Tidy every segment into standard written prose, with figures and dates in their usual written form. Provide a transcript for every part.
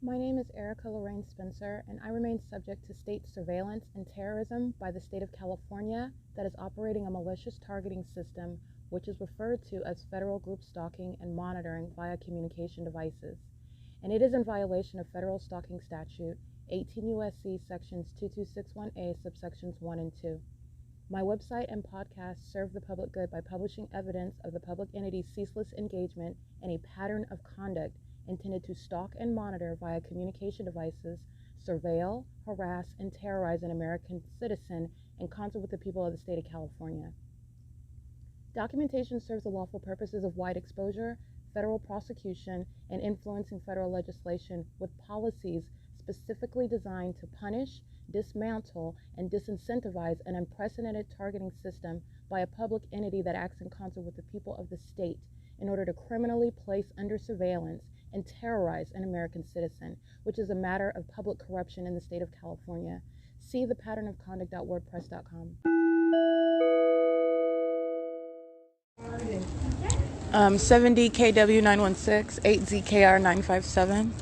My name is Erica Lorraine Spencer, and I remain subject to state surveillance and terrorism by the state of California that is operating a malicious targeting system which is referred to as federal group stalking and monitoring via communication devices. And it is in violation of federal stalking statute 18 U.S.C. sections 2261A subsections 1 and 2. My website and podcast serve the public good by publishing evidence of the public entity's ceaseless engagement in a pattern of conduct intended to stalk and monitor via communication devices, surveil, harass, and terrorize an American citizen in concert with the people of the state of California. Documentation serves the lawful purposes of wide exposure, federal prosecution, and influencing federal legislation with policies specifically designed to punish, dismantle, and disincentivize an unprecedented targeting system by a public entity that acts in concert with the people of the state in order to criminally place under surveillance and terrorize an American citizen, which is a matter of public corruption in the state of California. See thepatternofconduct.wordpress.com. 70 KW 916, 8 ZKR 957.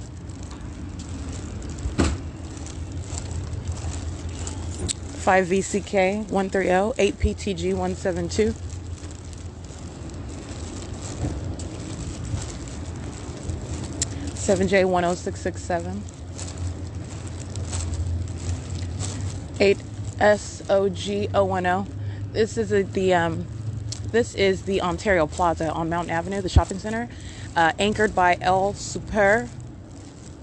5 VCK 130, 8 PTG 172. 7J 10667. 8 SOG 010. This is the Ontario Plaza on Mountain Avenue, the shopping center, anchored by El Super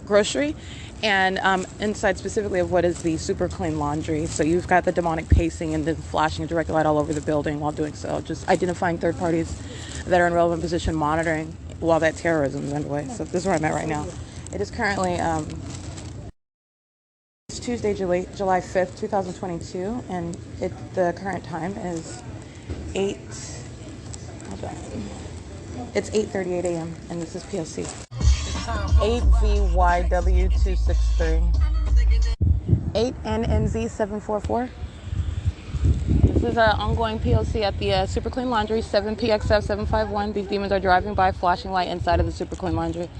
Grocery, and inside specifically of what is the super clean laundry. So you've got the demonic pacing and then flashing a direct light all over the building while doing so, just identifying third parties that are in relevant position, monitoring while that terrorism is underway. So this is where I'm at right now. It is currently it's Tuesday, July 5th, 2022, and the current time is 8:38 a.m. and this is P.O.C. 8VYW263. 8NMZ744. This is an ongoing P.O.C. at the Super Clean Laundry, 7PXF751. These demons are driving by, flashing light inside of the Super Clean Laundry.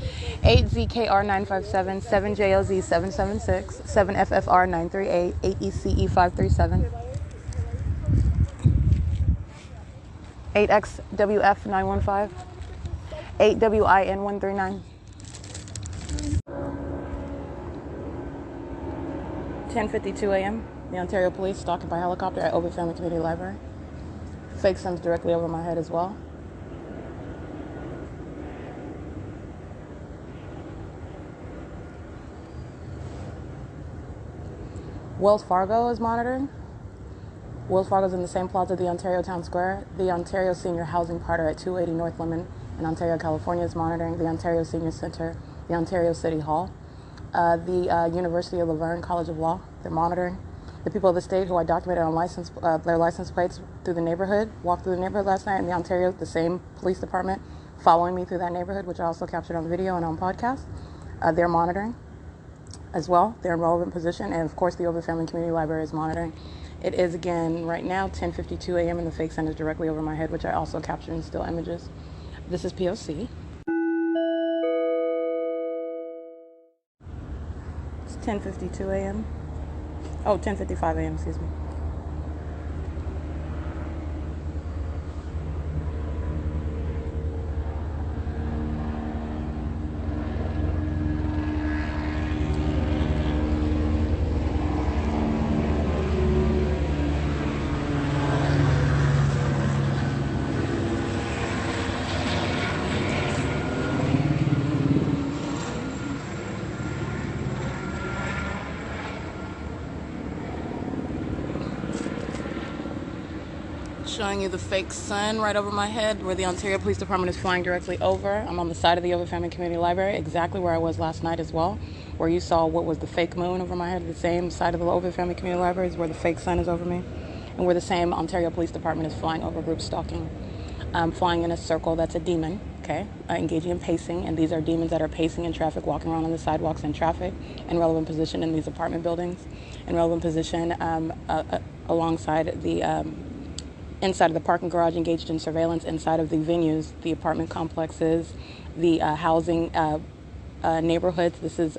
8ZKR957, 7JOZ776, 7FFR938, 8ECE537. 8XWF915, 8WIN139. 10:52 a.m. The Ontario Police stalking by helicopter at Ovid Family Community Library. Fake sun's directly over my head as well. Wells Fargo is monitoring. Wells Fargo is in the same plaza, the Ontario Town Square. The Ontario Senior Housing Partner at 280 North Lemon in Ontario, California is monitoring. The Ontario Senior Center, the Ontario City Hall, the University of LORRAINE College of Law, they're monitoring. The people of the state who I documented on their license plates through the neighborhood, walked through the neighborhood last night in the Ontario, the same police department following me through that neighborhood, which I also captured on video and on podcast. They're monitoring as well. They're in relevant position. And of course, the Ovid Family Community Library is monitoring. It is again right now 10:52 a.m. and the fake sun is directly over my head, which I also captured in still images. This is P.O.C. It's 10:52 a.m. Oh, 10:55 a.m. Excuse me. Showing you the fake sun right over my head where the Ontario Police Department is flying directly over. I'm on the side of the Ovid Family Community Library, exactly where I was last night as well, where you saw what was the fake moon over my head. The same side of the Ovid Family Community Library is where the fake sun is over me, and where the same Ontario Police Department is flying over group stalking, flying in a circle that's a demon, okay, engaging in pacing, and these are demons that are pacing in traffic, walking around on the sidewalks in traffic, in relevant position in these apartment buildings, in relevant position alongside the inside of the parking garage, engaged in surveillance inside of the venues, the apartment complexes, the housing neighborhoods. This is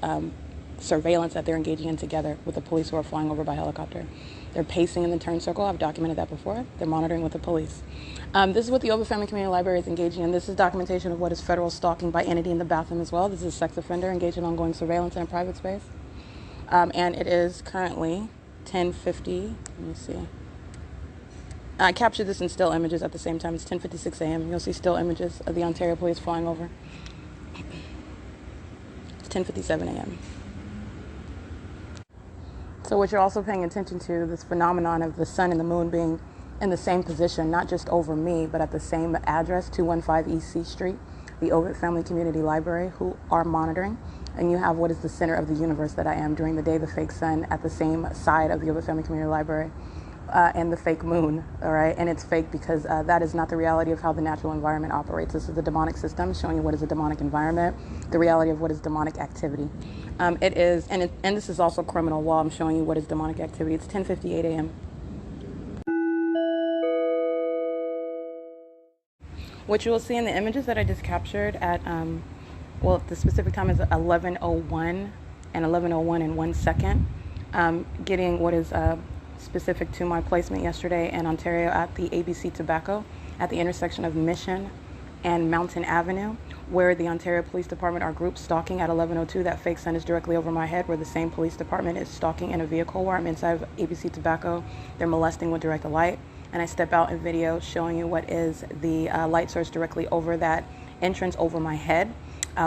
surveillance that they're engaging in together with the police who are flying over by helicopter. They're pacing in the turn circle. I've documented that before. They're monitoring with the police. This is what the Ovid Family Community Library is engaging in. This is documentation of what is federal stalking by entity in the bathroom as well. This is a sex offender engaged in ongoing surveillance in a private space. And it is currently 10:50. Let me see. I captured this in still images at the same time. It's 10:56 a.m. You'll see still images of the Ontario police flying over. It's 10:57 a.m. So what you're also paying attention to, this phenomenon of the sun and the moon being in the same position, not just over me, but at the same address, 215 E.C. Street, the Ovid Family Community Library, who are monitoring. And you have what is the center of the universe that I am during the day, the fake sun at the same side of the Ovid Family Community Library, and the fake moon, all right? And it's fake because that is not the reality of how the natural environment operates. This is the demonic system showing you what is a demonic environment, the reality of what is demonic activity. It is, and this is also criminal law. I'm showing you what is demonic activity. It's 10:58 a.m. What you will see in the images that I just captured at, the specific time is 11:01 and 11:01 in 1 second. Getting what is specific to my placement yesterday in Ontario at the ABC Tobacco at the intersection of Mission and Mountain Avenue, where the Ontario Police Department are group stalking at 11:02. That fake sun is directly over my head, where the same police department is stalking in a vehicle where I'm inside of ABC Tobacco. They're molesting with direct light. And I step out in video showing you what is the light source directly over that entrance over my head,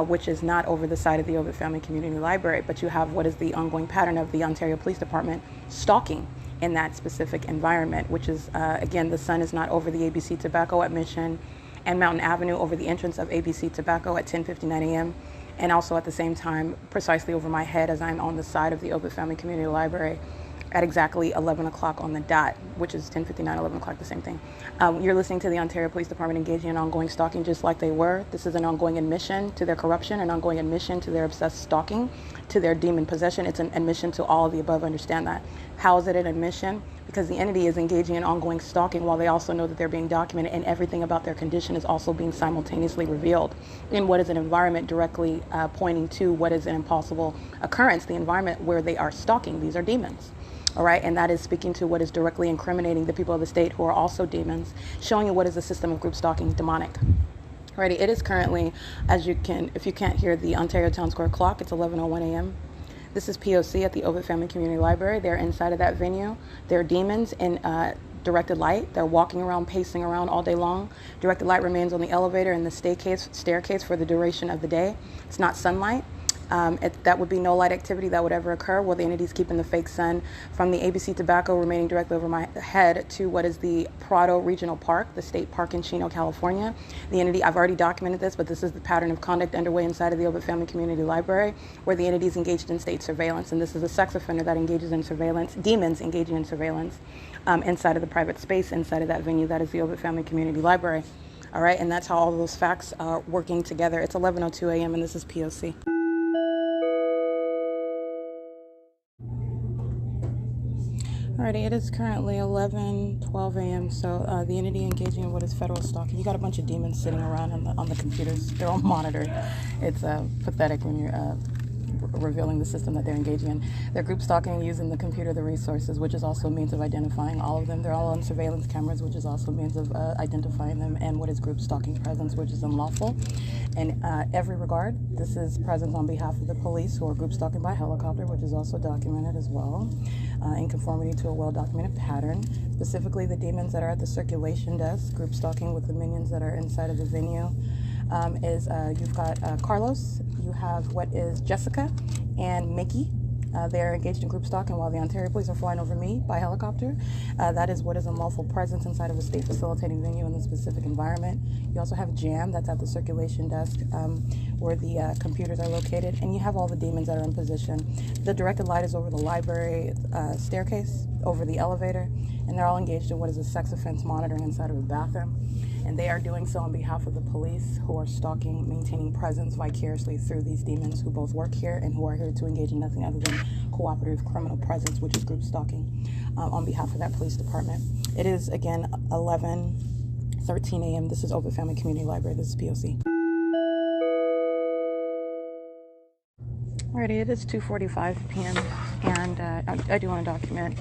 which is not over the side of the Ovid Family Community Library, but you have what is the ongoing pattern of the Ontario Police Department stalking in that specific environment, which is, again, the sun is not over the ABC Tobacco at Mission and Mountain Avenue, over the entrance of ABC Tobacco at 10:59 a.m., and also at the same time, precisely over my head as I'm on the side of the Ovid Family Community Library at exactly 11 o'clock on the dot, which is 10:59, 11 o'clock, the same thing. You're listening to the Ontario Police Department engaging in ongoing stalking just like they were. This is an ongoing admission to their corruption, an ongoing admission to their obsessed stalking, to their demon possession. It's an admission to all of the above. Understand that. How is it an admission? Because the entity is engaging in ongoing stalking while they also know that they're being documented, and everything about their condition is also being simultaneously revealed in what is an environment directly pointing to what is an impossible occurrence, the environment where they are stalking. These are demons. All right, and that is speaking to what is directly incriminating the people of the state who are also demons, showing you what is the system of group stalking demonic. Alrighty, it is currently, as you can, if you can't hear the Ontario Town Square clock, it's 11:01 a.m. This is P.O.C. at the Ovid Family Community Library. They're inside of that venue. They're demons in directed light. They're walking around, pacing around all day long. Directed light remains on the elevator and the staircase for the duration of the day. It's not sunlight. That would be no light activity that would ever occur, where the entity's keeping the fake sun from the ABC Tobacco remaining directly over my head to what is the Prado Regional Park, the state park in Chino, California. The entity, I've already documented this, but this is the pattern of conduct underway inside of the Ovid Family Community Library, where the entity is engaged in state surveillance. And this is a sex offender that engages in surveillance, demons engaging in surveillance inside of the private space, inside of that venue that is the Ovid Family Community Library. All right, and that's how all of those facts are working together. It's 11:02 a.m. and this is P.O.C. Alrighty, it is currently 11:12 a.m. So the entity engaging in what is federal stalking. You got a bunch of demons sitting around on the computers. They're all monitored. It's pathetic when you're revealing the system that they're engaging in. They're group stalking using the computer, the resources, which is also a means of identifying all of them. They're all on surveillance cameras, which is also a means of identifying them, and what is group stalking presence, which is unlawful. In every regard, this is presence on behalf of the police who are group stalking by helicopter, which is also documented as well, in conformity to a well-documented pattern. Specifically, the demons that are at the circulation desk, group stalking with the minions that are inside of the venue. You've got Carlos, you have what is Jessica and Mickey. They're engaged in group stalking while the Ontario police are flying over me by helicopter. That is what is unlawful presence inside of a state facilitating venue in the specific environment. You also have Jam, that's at the circulation desk where the computers are located, and you have all the demons that are in position. The directed light is over the library staircase, over the elevator, and they're all engaged in what is a sex offense monitoring inside of a bathroom. And they are doing so on behalf of the police who are stalking, maintaining presence vicariously through these demons who both work here and who are here to engage in nothing other than cooperative criminal presence, which is group stalking on behalf of that police department. It is, again, 11:13 a.m. This is Ovid Family Community Library. This is P.O.C. Alrighty, it is 2:45 p.m. and I do want to document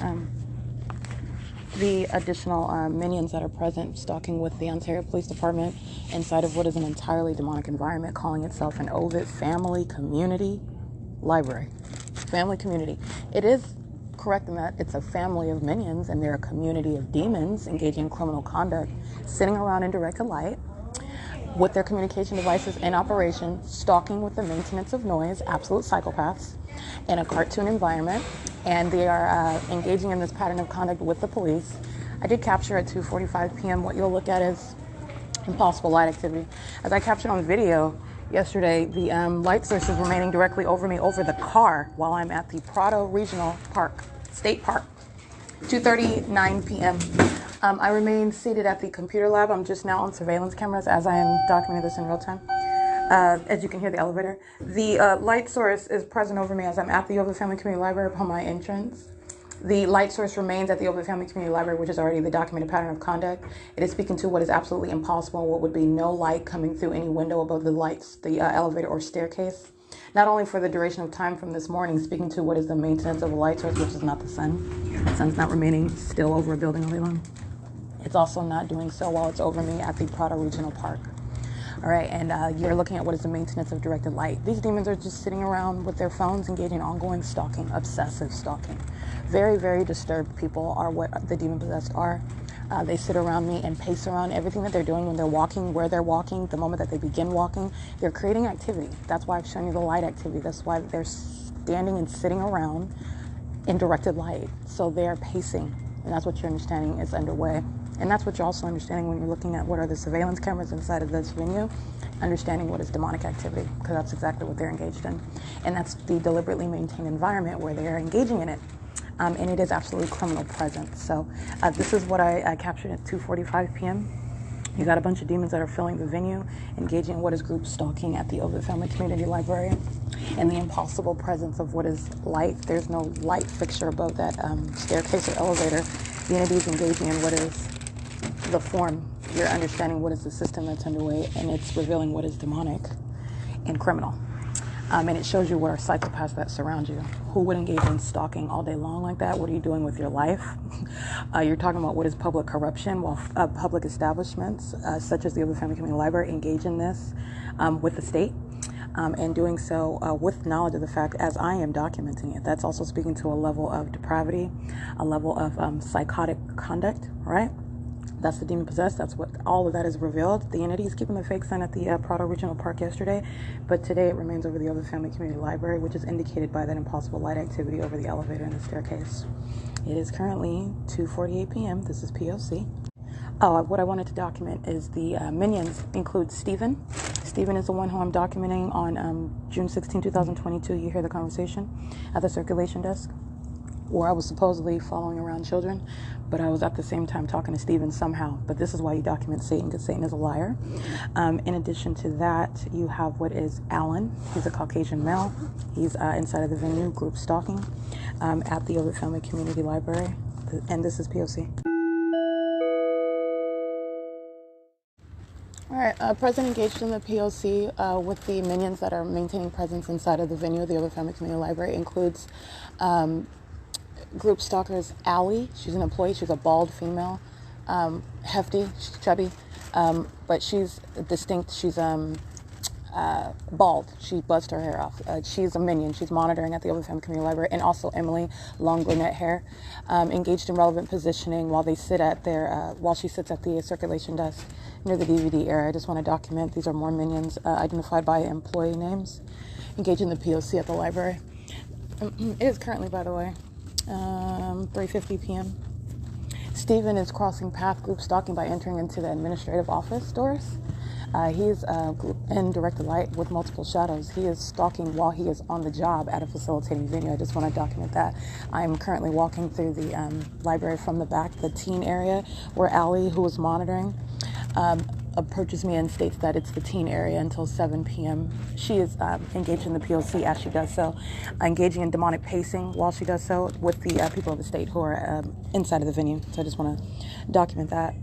the additional minions that are present stalking with the Ontario Police Department inside of what is an entirely demonic environment, calling itself an Ovid Family Community Library. Family community. It is correct in that it's a family of minions and they're a community of demons engaging in criminal conduct, sitting around in directed light with their communication devices in operation, stalking with the maintenance of noise, absolute psychopaths, in a cartoon environment, and they are engaging in this pattern of conduct with the police. I did capture at 2:45 p.m. What you'll look at is impossible light activity. As I captured on video yesterday, the light source is remaining directly over me over the car while I'm at the Prado Regional Park, State Park, 2:39 p.m. I remain seated at the computer lab. I'm just now on surveillance cameras as I am documenting this in real time. As you can hear the elevator. The light source is present over me as I'm at the Ovid Family Community Library upon my entrance. The light source remains at the Ovid Family Community Library, which is already the documented pattern of conduct. It is speaking to what is absolutely impossible, what would be no light coming through any window above the lights, the elevator or staircase. Not only for the duration of time from this morning, speaking to what is the maintenance of a light source, which is not the sun. The sun's not remaining still over a building all day long. It's also not doing so while it's over me at the Prado Regional Park. All right, and you're looking at what is the maintenance of directed light. These demons are just sitting around with their phones engaging in ongoing stalking, obsessive stalking. Very, very disturbed people are what the demon-possessed are. They sit around me and pace around everything that they're doing when they're walking, where they're walking, the moment that they begin walking. They're creating activity. That's why I've shown you the light activity. That's why they're standing and sitting around in directed light. So they're pacing, and that's what you're understanding is underway. And that's what you're also understanding when you're looking at what are the surveillance cameras inside of this venue, understanding what is demonic activity, because that's exactly what they're engaged in. And that's the deliberately maintained environment where they are engaging in it. And it is absolutely criminal present. So this is what I captured at 2:45 p.m. You got a bunch of demons that are filling the venue, engaging in what is group stalking at the Ovid Family Community Library, and the impossible presence of what is light. There's no light fixture above that staircase or elevator. The entity is engaging in what is the form. You're understanding what is the system that's underway, and it's revealing what is demonic and criminal. And it shows you what are psychopaths that surround you. Who would engage in stalking all day long like that? What are you doing with your life? You're talking about what is public corruption, while public establishments, such as the Ovid Family Community Library, engage in this with the state. And doing so with knowledge of the fact as I am documenting it. That's also speaking to a level of depravity, a level of psychotic conduct, right? That's the demon possessed. That's what all of that is revealed. The entity is keeping the fake sun at the Prado Regional Park yesterday, but today it remains over the Ovid Family Community Library, which is indicated by that impossible light activity over the elevator and the staircase. It is currently 2:48 p.m. This is P.O.C. What I wanted to document is the minions include Stephen. Stephen is the one who I'm documenting on June 16, 2022. You hear the conversation at the circulation desk, where I was supposedly following around children, but I was at the same time talking to Stephen somehow. But this is why you document Satan, because Satan is a liar. In addition to that, you have what is Alan. He's a Caucasian male. He's inside of the venue, group stalking, at the Ovid Family Community Library. And this is P.O.C. All right, present engaged in the P.O.C. With the minions that are maintaining presence inside of the venue, the Ovid Family Community Library, includes group stalkers Allie. She's an employee. She's a bald female, hefty, she's chubby, but she's distinct. She's bald. She buzzed her hair off. She's a minion. She's monitoring at the Ovid Family Community Library. And also Emily, long brunette hair, engaged in relevant positioning while they sit at their while she sits at the circulation desk near the DVD area. I just want to document these are more minions identified by employee names engaged in the P.O.C. at the library. It is currently, by the way, 3:50 p.m. Stephen is crossing path group stalking by entering into the administrative office doors. He's in directed light with multiple shadows. He is stalking while he is on the job at a facilitating venue. I just want to document that. I am currently walking through the library from the back, the teen area, where Allie, who was monitoring, approaches me and states that it's the teen area until 7 p.m. She is engaged in the P.O.C. as she does so, engaging in demonic pacing while she does so with the people of the state who are inside of the venue. So I just want to document that.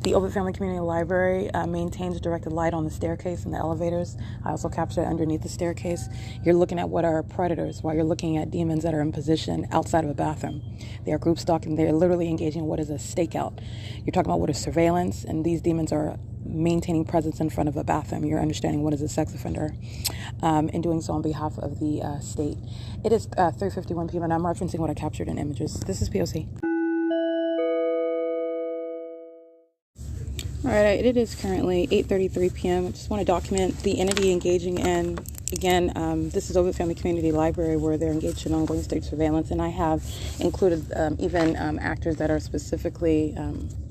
The Ovid Family Community Library maintains directed light on the staircase and the elevators. I also capture it underneath the staircase. You're looking at what are predators while you're looking at demons that are in position outside of a bathroom. They are group stalking. They're literally engaging in what is a stakeout. You're talking about what is surveillance, and these demons are maintaining presence in front of a bathroom. You're understanding what is a sex offender, and doing so on behalf of the state. It is 3:51 p.m. and I'm referencing what I captured in images. This is P.O.C. All right, it is currently 8:33 p.m. I just want to document the entity engaging in, again, this is Ovid Family Community Library, where they're engaged in ongoing state surveillance, and I have included even actors that are specifically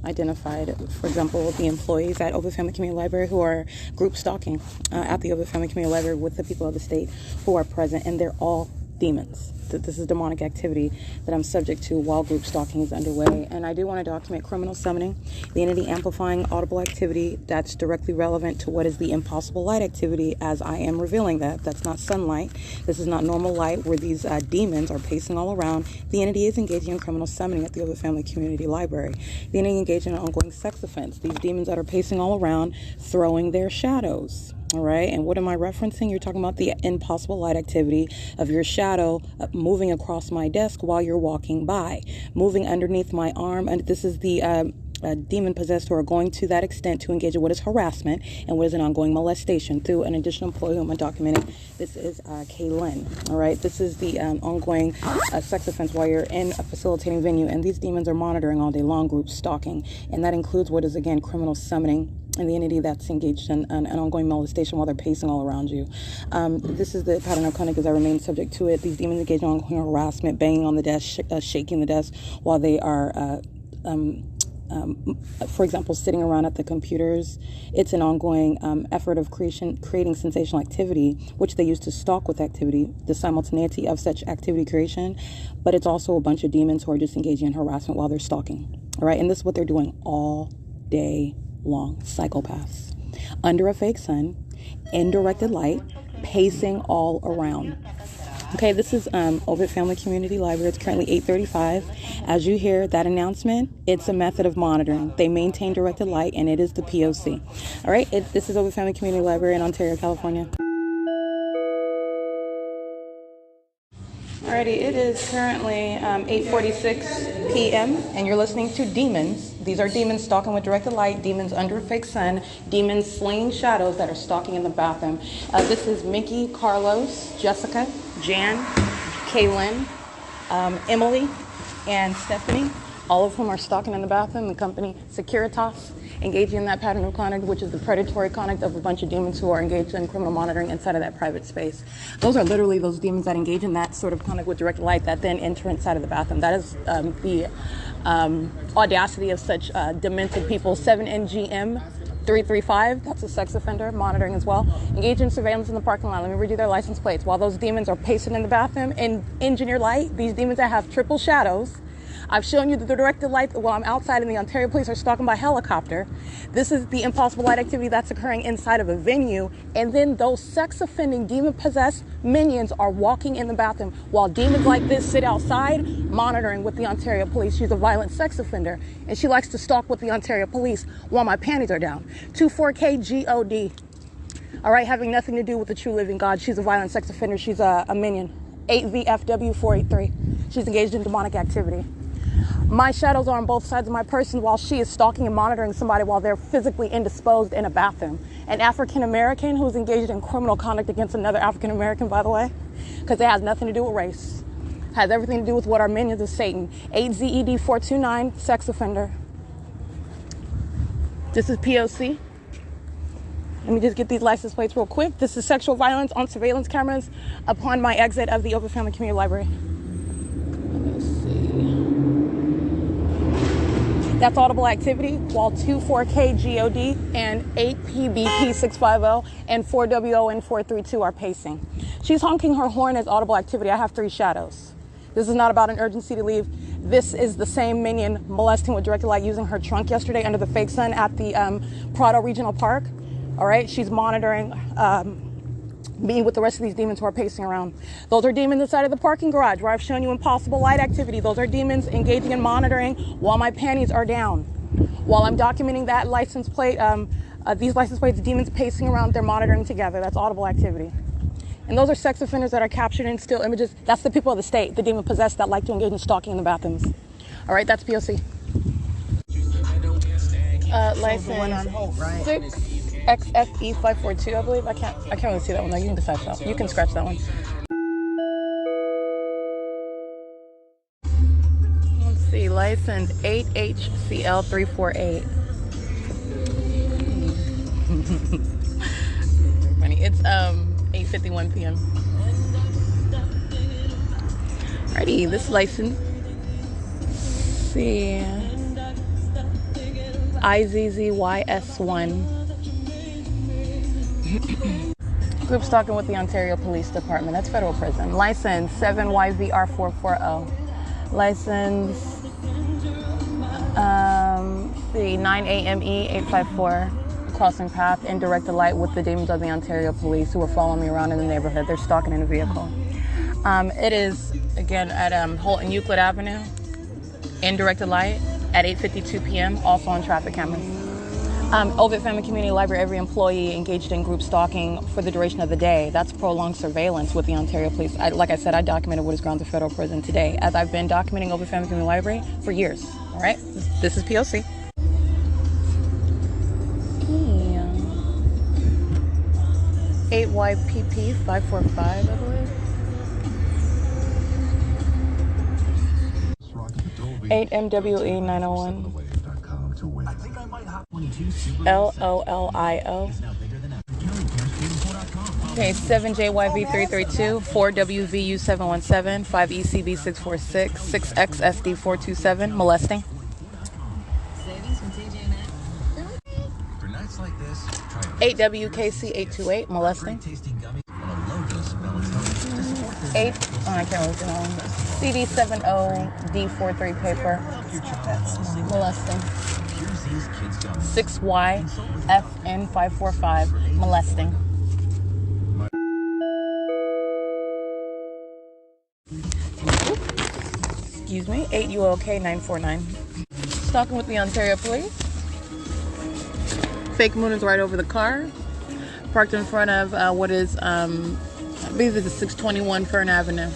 identified. For example, the employees at Ovid Family Community Library who are group stalking at the Ovid Family Community Library with the people of the state who are present, and they're all demons. This is demonic activity that I'm subject to while group stalking is underway. And I do want to document criminal summoning, the entity amplifying audible activity that's directly relevant to what is the impossible light activity, as I am revealing that. That's not sunlight. This is not normal light where these demons are pacing all around. The entity is engaging in criminal summoning at the Ovid Family Community Library. The entity engaging in an ongoing sex offense. These demons that are pacing all around, throwing their shadows. All right, and what am I referencing? You're talking about the impossible light activity of your shadow moving across my desk while you're walking by, moving underneath my arm. And this is the demon possessed who are going to that extent to engage in what is harassment and what is an ongoing molestation through an additional employee whom I'm documenting. This is Kaylin. All right, this is the ongoing sex offense while you're in a facilitating venue, and these demons are monitoring all day long, group stalking, and that includes what is, again, criminal summoning, and the entity that's engaged in an ongoing molestation while they're pacing all around you. This is the pattern of conduct as I remain subject to it. These demons engage in ongoing harassment, banging on the desk, shaking the desk while they are, for example, sitting around at the computers. It's an ongoing effort of creating sensational activity, which they use to stalk with activity, the simultaneity of such activity creation. But it's also a bunch of demons who are just engaging in harassment while they're stalking. All right, and this is what they're doing all day long. Psychopaths under a fake sun, in directed light, pacing all around. Okay, this is Ovid Family Community Library. It's currently 8:35. As you hear that announcement, it's a method of monitoring. They maintain directed light, and it is the P.O.C. All right, this is Ovid Family Community Library in Ontario, California. Alrighty, it is currently 8:46 p.m. and you're listening to Demons. These are demons stalking with directed light, demons under a fake sun, demons slaying shadows that are stalking in the bathroom. This is Mickey, Carlos, Jessica, Jan, Kaylin, Emily, and Stephanie, all of whom are stalking in the bathroom. The company Securitas, engaging in that pattern of conduct, which is the predatory conduct of a bunch of demons who are engaged in criminal monitoring inside of that private space. Those are literally those demons that engage in that sort of conduct with direct light that then enter inside of the bathroom. That is the audacity of such demented people. 7NGM 335, that's a sex offender, monitoring as well. Engage in surveillance in the parking lot. Let me read you their license plates. While those demons are pacing in the bathroom in engineer light, these demons that have triple shadows. I've shown you the directed light while I'm outside and the Ontario police are stalking by helicopter. This is the impossible light activity that's occurring inside of a venue. And then those sex-offending, demon-possessed minions are walking in the bathroom while demons like this sit outside monitoring with the Ontario police. She's a violent sex offender, and she likes to stalk with the Ontario police while my panties are down. 24K GOD. All right, having nothing to do with the true living God. She's a violent sex offender. She's a minion. 8VFW483. She's engaged in demonic activity. My shadows are on both sides of my person while she is stalking and monitoring somebody while they're physically indisposed in a bathroom. An African-American who's engaged in criminal conduct against another African-American, by the way, because it has nothing to do with race. It has everything to do with what our minions of Satan. 8ZED429, sex offender. This is P.O.C. Let me just get these license plates real quick. This is sexual violence on surveillance cameras upon my exit of the Ovid Family Community Library. That's audible activity, while 24K GOD and 8PBP650 and 4WON432 are pacing. She's honking her horn as audible activity. I have 3 shadows. This is not about an urgency to leave. This is the same minion molesting with directed light using her trunk yesterday under the fake sun at the Prado Regional Park. All right, she's monitoring me with the rest of these demons who are pacing around. Those are demons inside of the parking garage where I've shown you impossible light activity. Those are demons engaging in monitoring while my panties are down. While I'm documenting that license plate, these license plates, demons pacing around, they're monitoring together. That's audible activity. And those are sex offenders that are captured in still images. That's the people of the state, the demon possessed that like to engage in stalking in the bathrooms. All right, that's P.O.C. License the one on hold, right? 6XFE542, I believe. I can't really see that one though. You can decide that. You can scratch that one. Let's see, license 8HCL348. Funny. It's 8:51 p.m. Alrighty, this license. Let's see. IZZYS1. Group stalking with the Ontario Police Department. That's federal prison. License 7YVR440. License 9AME854. Crossing path, indirect light with the demons of the Ontario Police who are following me around in the neighborhood. They're stalking in a vehicle. It is, again, at Holt and Euclid Avenue. Indirect light at 8:52 p.m. Also on traffic cameras. Ovid Family Community Library, every employee engaged in group stalking for the duration of the day. That's prolonged surveillance with the Ontario Police. Like I said, I documented what is grounds of federal prison today, as I've been documenting Ovid Family Community Library for years. All right, this is P.O.C. 8YPP545, I believe. 8MWE901. LOLIO. Okay, 7JYV332, 4WVU717, 5ECB646, 6XSD427, molesting. 8WKC828, molesting. 8, I can't really see that one. CD70D43 paper, molesting. 6YFN545, molesting. Excuse me, 8UOK949. Stalking with the Ontario Police. Fake moon is right over the car. Parked in front of what is, I believe this is 621 Fern Avenue.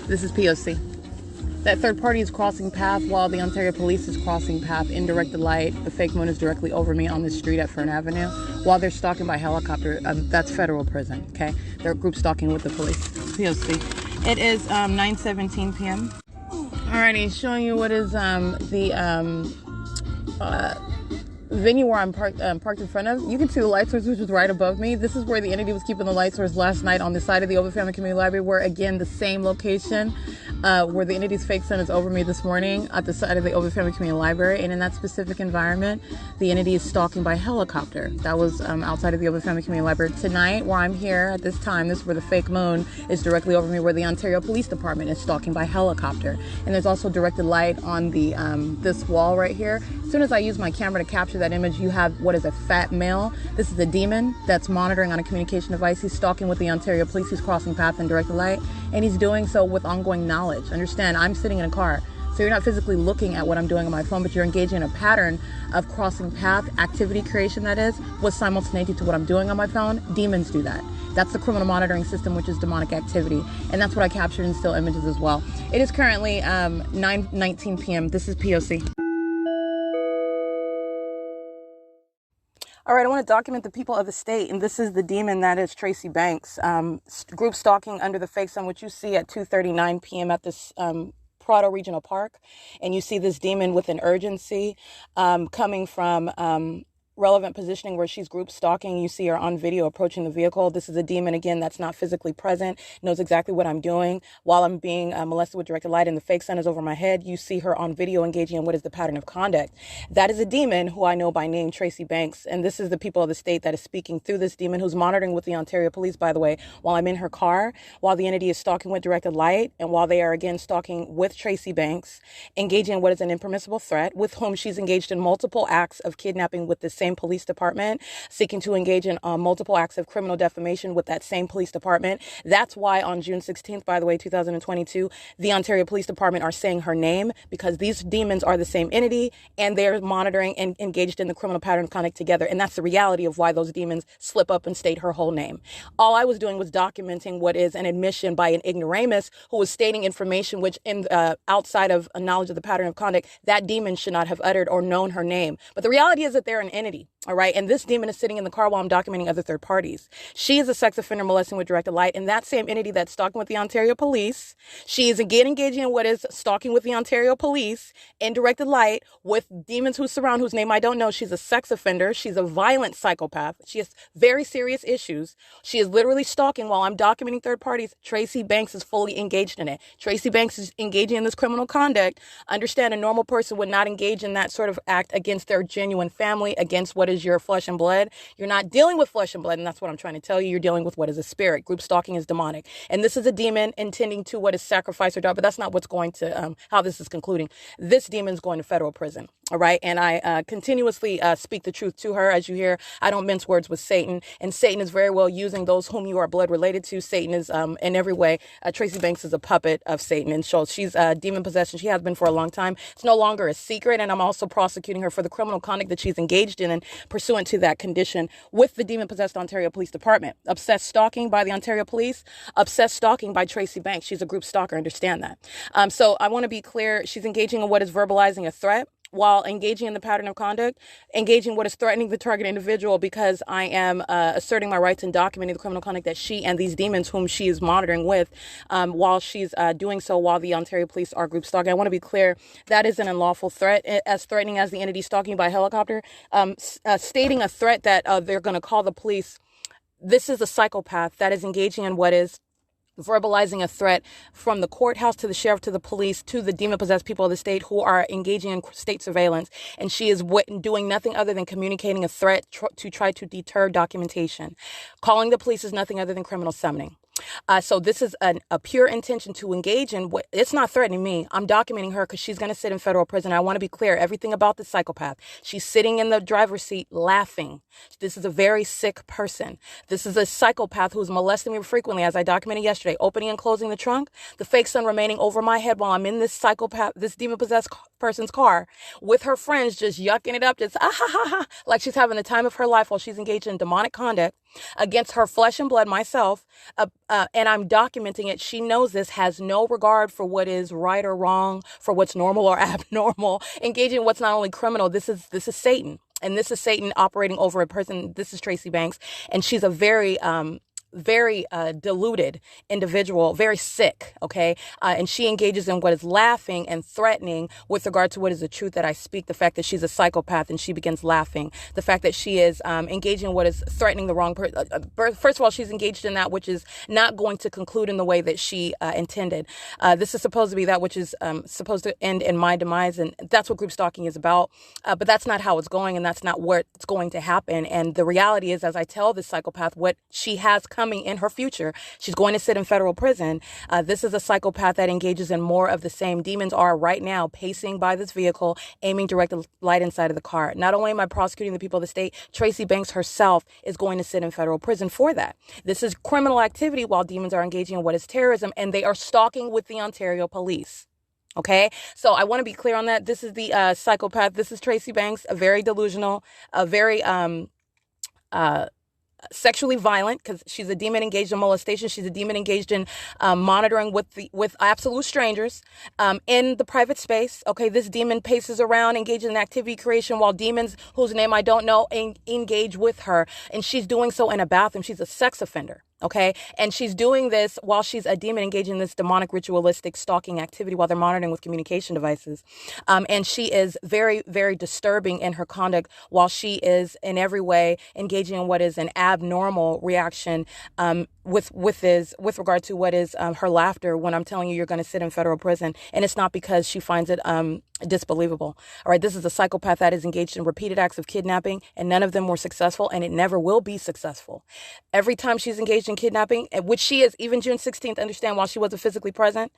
This is P.O.C. That third party is crossing path while the Ontario Police is crossing path. Indirect light. The fake moon is directly over me on the street at Fern Avenue while they're stalking by helicopter. That's federal prison, okay? They're group stalking with the police. P.O.C. It is 9:17 p.m. Alrighty, showing you what is the venue where I'm parked in front of. You can see the light source, which is right above me. This is where the entity was keeping the light source last night, on the side of the Ovid Family Community Library, where, again, the same location where the entity's fake sun is over me this morning, at the side of the Ovid Family Community Library. And in that specific environment, the entity is stalking by helicopter. That was outside of the Ovid Family Community Library. Tonight, where I'm here at this time, this is where the fake moon is directly over me, where the Ontario Police Department is stalking by helicopter. And there's also directed light on the this wall right here. As soon as I use my camera to capture that image, you have what is a fat male. This is a demon that's monitoring on a communication device. He's stalking with the Ontario Police. He's crossing path in direct light, and he's doing so with ongoing knowledge. Understand, I'm sitting in a car, so you're not physically looking at what I'm doing on my phone, but you're engaging in a pattern of crossing path activity creation, that is, with simultaneity to what I'm doing on my phone. Demons do that. That's the criminal monitoring system, which is demonic activity. And that's what I captured in still images as well. It is currently 9:19 p.m. This is P.O.C. All right, I want to document the people of the state, and this is the demon that is Tracy Banks. Group stalking under the fake sun, which you see at 2:39 p.m. at this Prado Regional Park. And you see this demon with an urgency coming from relevant positioning where she's group stalking. You see her on video approaching the vehicle. This is a demon, again, that's not physically present, knows exactly what I'm doing while I'm being molested with directed light and the fake sun is over my head. You see her on video engaging in what is the pattern of conduct. That is a demon who I know by name, Tracy Banks. And this is the people of the state that is speaking through this demon, who's monitoring with the Ontario Police, by the way, while I'm in her car, while the entity is stalking with directed light, and while they are again stalking with Tracy Banks, engaging in what is an impermissible threat, with whom she's engaged in multiple acts of kidnapping with the same same police department, seeking to engage in multiple acts of criminal defamation with that same police department. That's why on June 16th, by the way, 2022, the Ontario Police Department are saying her name, because these demons are the same entity and they're monitoring and engaged in the criminal pattern of conduct together. And that's the reality of why those demons slip up and state her whole name. All I was doing was documenting what is an admission by an ignoramus who was stating information which, in outside of a knowledge of the pattern of conduct, that demon should not have uttered or known her name. But the reality is that they're an entity. All right. And this demon is sitting in the car while I'm documenting other third parties. She is a sex offender molesting with directed light. And that same entity that's stalking with the Ontario police, she is again engaging in what is stalking with the Ontario police in directed light with demons who surround, whose name I don't know. She's a sex offender. She's a violent psychopath. She has very serious issues. She is literally stalking while I'm documenting third parties. Tracy Banks is fully engaged in it. Tracy Banks is engaging in this criminal conduct. Understand, a normal person would not engage in that sort of act against their genuine family, against what is your flesh and blood. You're not dealing with flesh and blood, and that's what I'm trying to tell you. You're dealing with what is a spirit. Group stalking is demonic. And this is a demon intending to what is sacrifice or die, but that's not what's going to, how this is concluding. This demon's going to federal prison. All right. And I continuously speak the truth to her. As you hear, I don't mince words with Satan. And Satan is very well using those whom you are blood related to. Satan is in every way. Tracy Banks is a puppet of Satan. And so she's demon possession. She has been for a long time. It's no longer a secret. And I'm also prosecuting her for the criminal conduct that she's engaged in and pursuant to that condition with the demon possessed Ontario Police Department. Obsessed stalking by the Ontario Police. Obsessed stalking by Tracy Banks. She's a group stalker. Understand that. So I want to be clear. She's engaging in what is verbalizing a threat, while engaging in the pattern of conduct, engaging what is threatening the target individual, because I am asserting my rights and documenting the criminal conduct that she and these demons whom she is monitoring with, while she's doing so while the Ontario police are group stalking. I want to be clear, that is an unlawful threat, as threatening as the entity stalking by helicopter, stating a threat that they're going to call the police. This is a psychopath that is engaging in what is verbalizing a threat from the courthouse to the sheriff to the police to the demon-possessed people of the state who are engaging in state surveillance. And she is doing nothing other than communicating a threat to try to deter documentation. Calling the police is nothing other than criminal summoning. So this is a pure intention to engage in what, it's not threatening me. I'm documenting her because she's going to sit in federal prison. I want to be clear. Everything about this psychopath. She's sitting in the driver's seat laughing. This is a very sick person. This is a psychopath who's molesting me frequently, as I documented yesterday, opening and closing the trunk, the fake sun remaining over my head while I'm in this psychopath, this demon-possessed person's car with her friends, just yucking it up, just like she's having the time of her life while she's engaged in demonic conduct against her flesh and blood, myself, and I'm documenting it. She knows this, has no regard for what is right or wrong, for what's normal or abnormal, engaging in what's not only criminal. This is Satan, and this is Satan operating over a person. This is Tracy Banks, and she's a very deluded individual, very sick, okay? And she engages in what is laughing and threatening with regard to what is the truth that I speak, the fact that she's a psychopath and she begins laughing, the fact that she is engaging in what is threatening the wrong person. First of all, she's engaged in that which is not going to conclude in the way that she intended. This is supposed to be that which is supposed to end in my demise, and that's what group stalking is about. But that's not how it's going, and that's not what's going to happen. And the reality is, as I tell this psychopath what she has coming in her future, she's going to sit in federal prison. This is a psychopath that engages in more of the same. Demons are right now pacing by this vehicle, aiming direct light inside of the car. Not only am I prosecuting the people of the state, Tracy Banks herself is going to sit in federal prison for that. This is criminal activity while demons are engaging in what is terrorism, and they are stalking with the Ontario police. Okay, so I want to be clear on that. This is the psychopath. This is Tracy Banks, a very delusional, a very sexually violent, because she's a demon engaged in molestation. She's a demon engaged in monitoring with absolute strangers in the private space. Okay, this demon paces around, engaged in activity creation, while demons whose name I don't know engage with her, and she's doing so in a bathroom. She's a sex offender. Okay. And she's doing this while she's a demon engaged in this demonic ritualistic stalking activity while they're monitoring with communication devices. And she is very, very disturbing in her conduct while she is in every way engaging in what is an abnormal reaction with regard to what is her laughter when I'm telling you you're going to sit in federal prison. And it's not because she finds it disbelievable. All right. This is a psychopath that is engaged in repeated acts of kidnapping, and none of them were successful, and it never will be successful. Every time she's engaged in kidnapping, which she is, even June 16th, understand, while she wasn't physically present,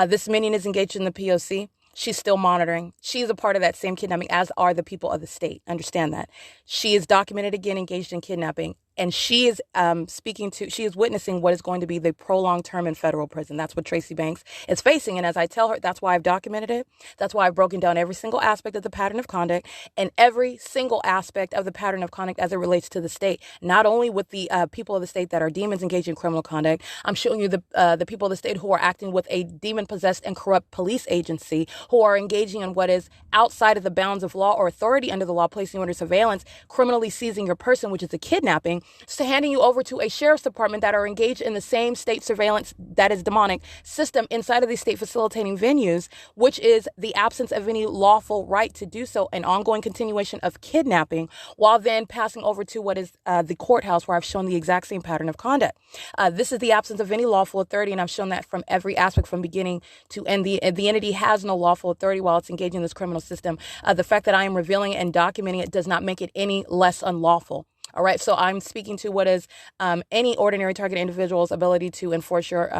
this minion is engaged in the P.O.C. She's still monitoring. She is a part of that same kidnapping, as are the people of the state. Understand that. She is documented again, engaged in kidnapping. And she is she is witnessing what is going to be the prolonged term in federal prison. That's what Tracy Banks is facing. And as I tell her, that's why I've documented it. That's why I've broken down every single aspect of the pattern of conduct and every single aspect of the pattern of conduct as it relates to the state. Not only with the people of the state that are demons engaged in criminal conduct, I'm showing you the people of the state who are acting with a demon-possessed and corrupt police agency, who are engaging in what is outside of the bounds of law or authority under the law, placing you under surveillance, criminally seizing your person, which is a kidnapping, to handing you over to a sheriff's department that are engaged in the same state surveillance that is demonic system inside of these state facilitating venues, which is the absence of any lawful right to do so, an ongoing continuation of kidnapping, while then passing over to what is the courthouse, where I've shown the exact same pattern of conduct. This is the absence of any lawful authority, and I've shown that from every aspect from beginning to end. The entity has no lawful authority while it's engaging in this criminal system. The fact that I am revealing and documenting it does not make it any less unlawful. All right. So I'm speaking to what is any ordinary target individual's ability to enforce your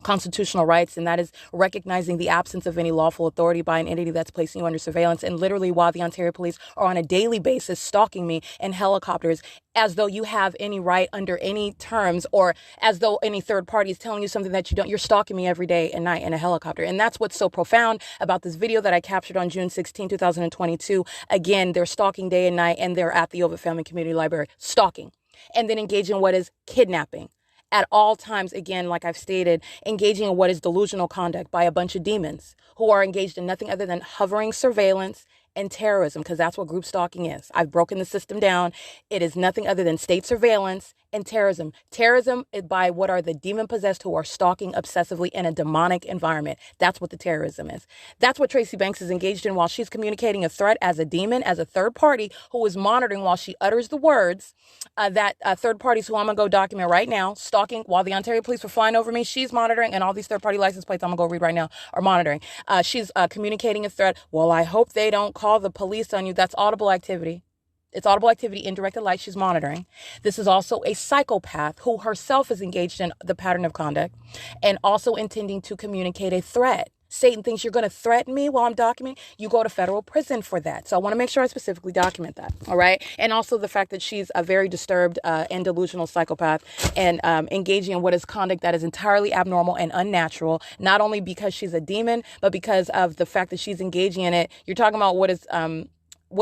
constitutional rights, and that is recognizing the absence of any lawful authority by an entity that's placing you under surveillance. And literally, while the Ontario police are on a daily basis stalking me in helicopters, as though you have any right under any terms, or as though any third party is telling you something that you don't. You're stalking me every day and night in a helicopter. And that's what's so profound about this video that I captured on June 16, 2022. Again, they're stalking day and night, and they're at the Ovid Family Community Library stalking, and then engaging in what is kidnapping. At all times, again, like I've stated, engaging in what is delusional conduct by a bunch of demons who are engaged in nothing other than hovering surveillance and terrorism, because that's what group stalking is. I've broken the system down. It is nothing other than state surveillance and terrorism. Terrorism is by what are the demon-possessed who are stalking obsessively in a demonic environment. That's what the terrorism is. That's what Tracy Banks is engaged in while she's communicating a threat as a demon, as a third party who is monitoring while she utters the words that third parties who I'm going to go document right now, stalking while the Ontario police were flying over me. She's monitoring, and all these third-party license plates I'm going to go read right now are monitoring. She's communicating a threat. Well, I hope they don't call the police on you. That's audible activity. It's audible activity in directed light she's monitoring. This is also a psychopath who herself is engaged in the pattern of conduct and also intending to communicate a threat. Satan thinks you're going to threaten me while I'm documenting. You go to federal prison for that. So I want to make sure I specifically document that. All right. And also the fact that she's a very disturbed and delusional psychopath and engaging in what is conduct that is entirely abnormal and unnatural, not only because she's a demon, but because of the fact that she's engaging in it. You're talking about what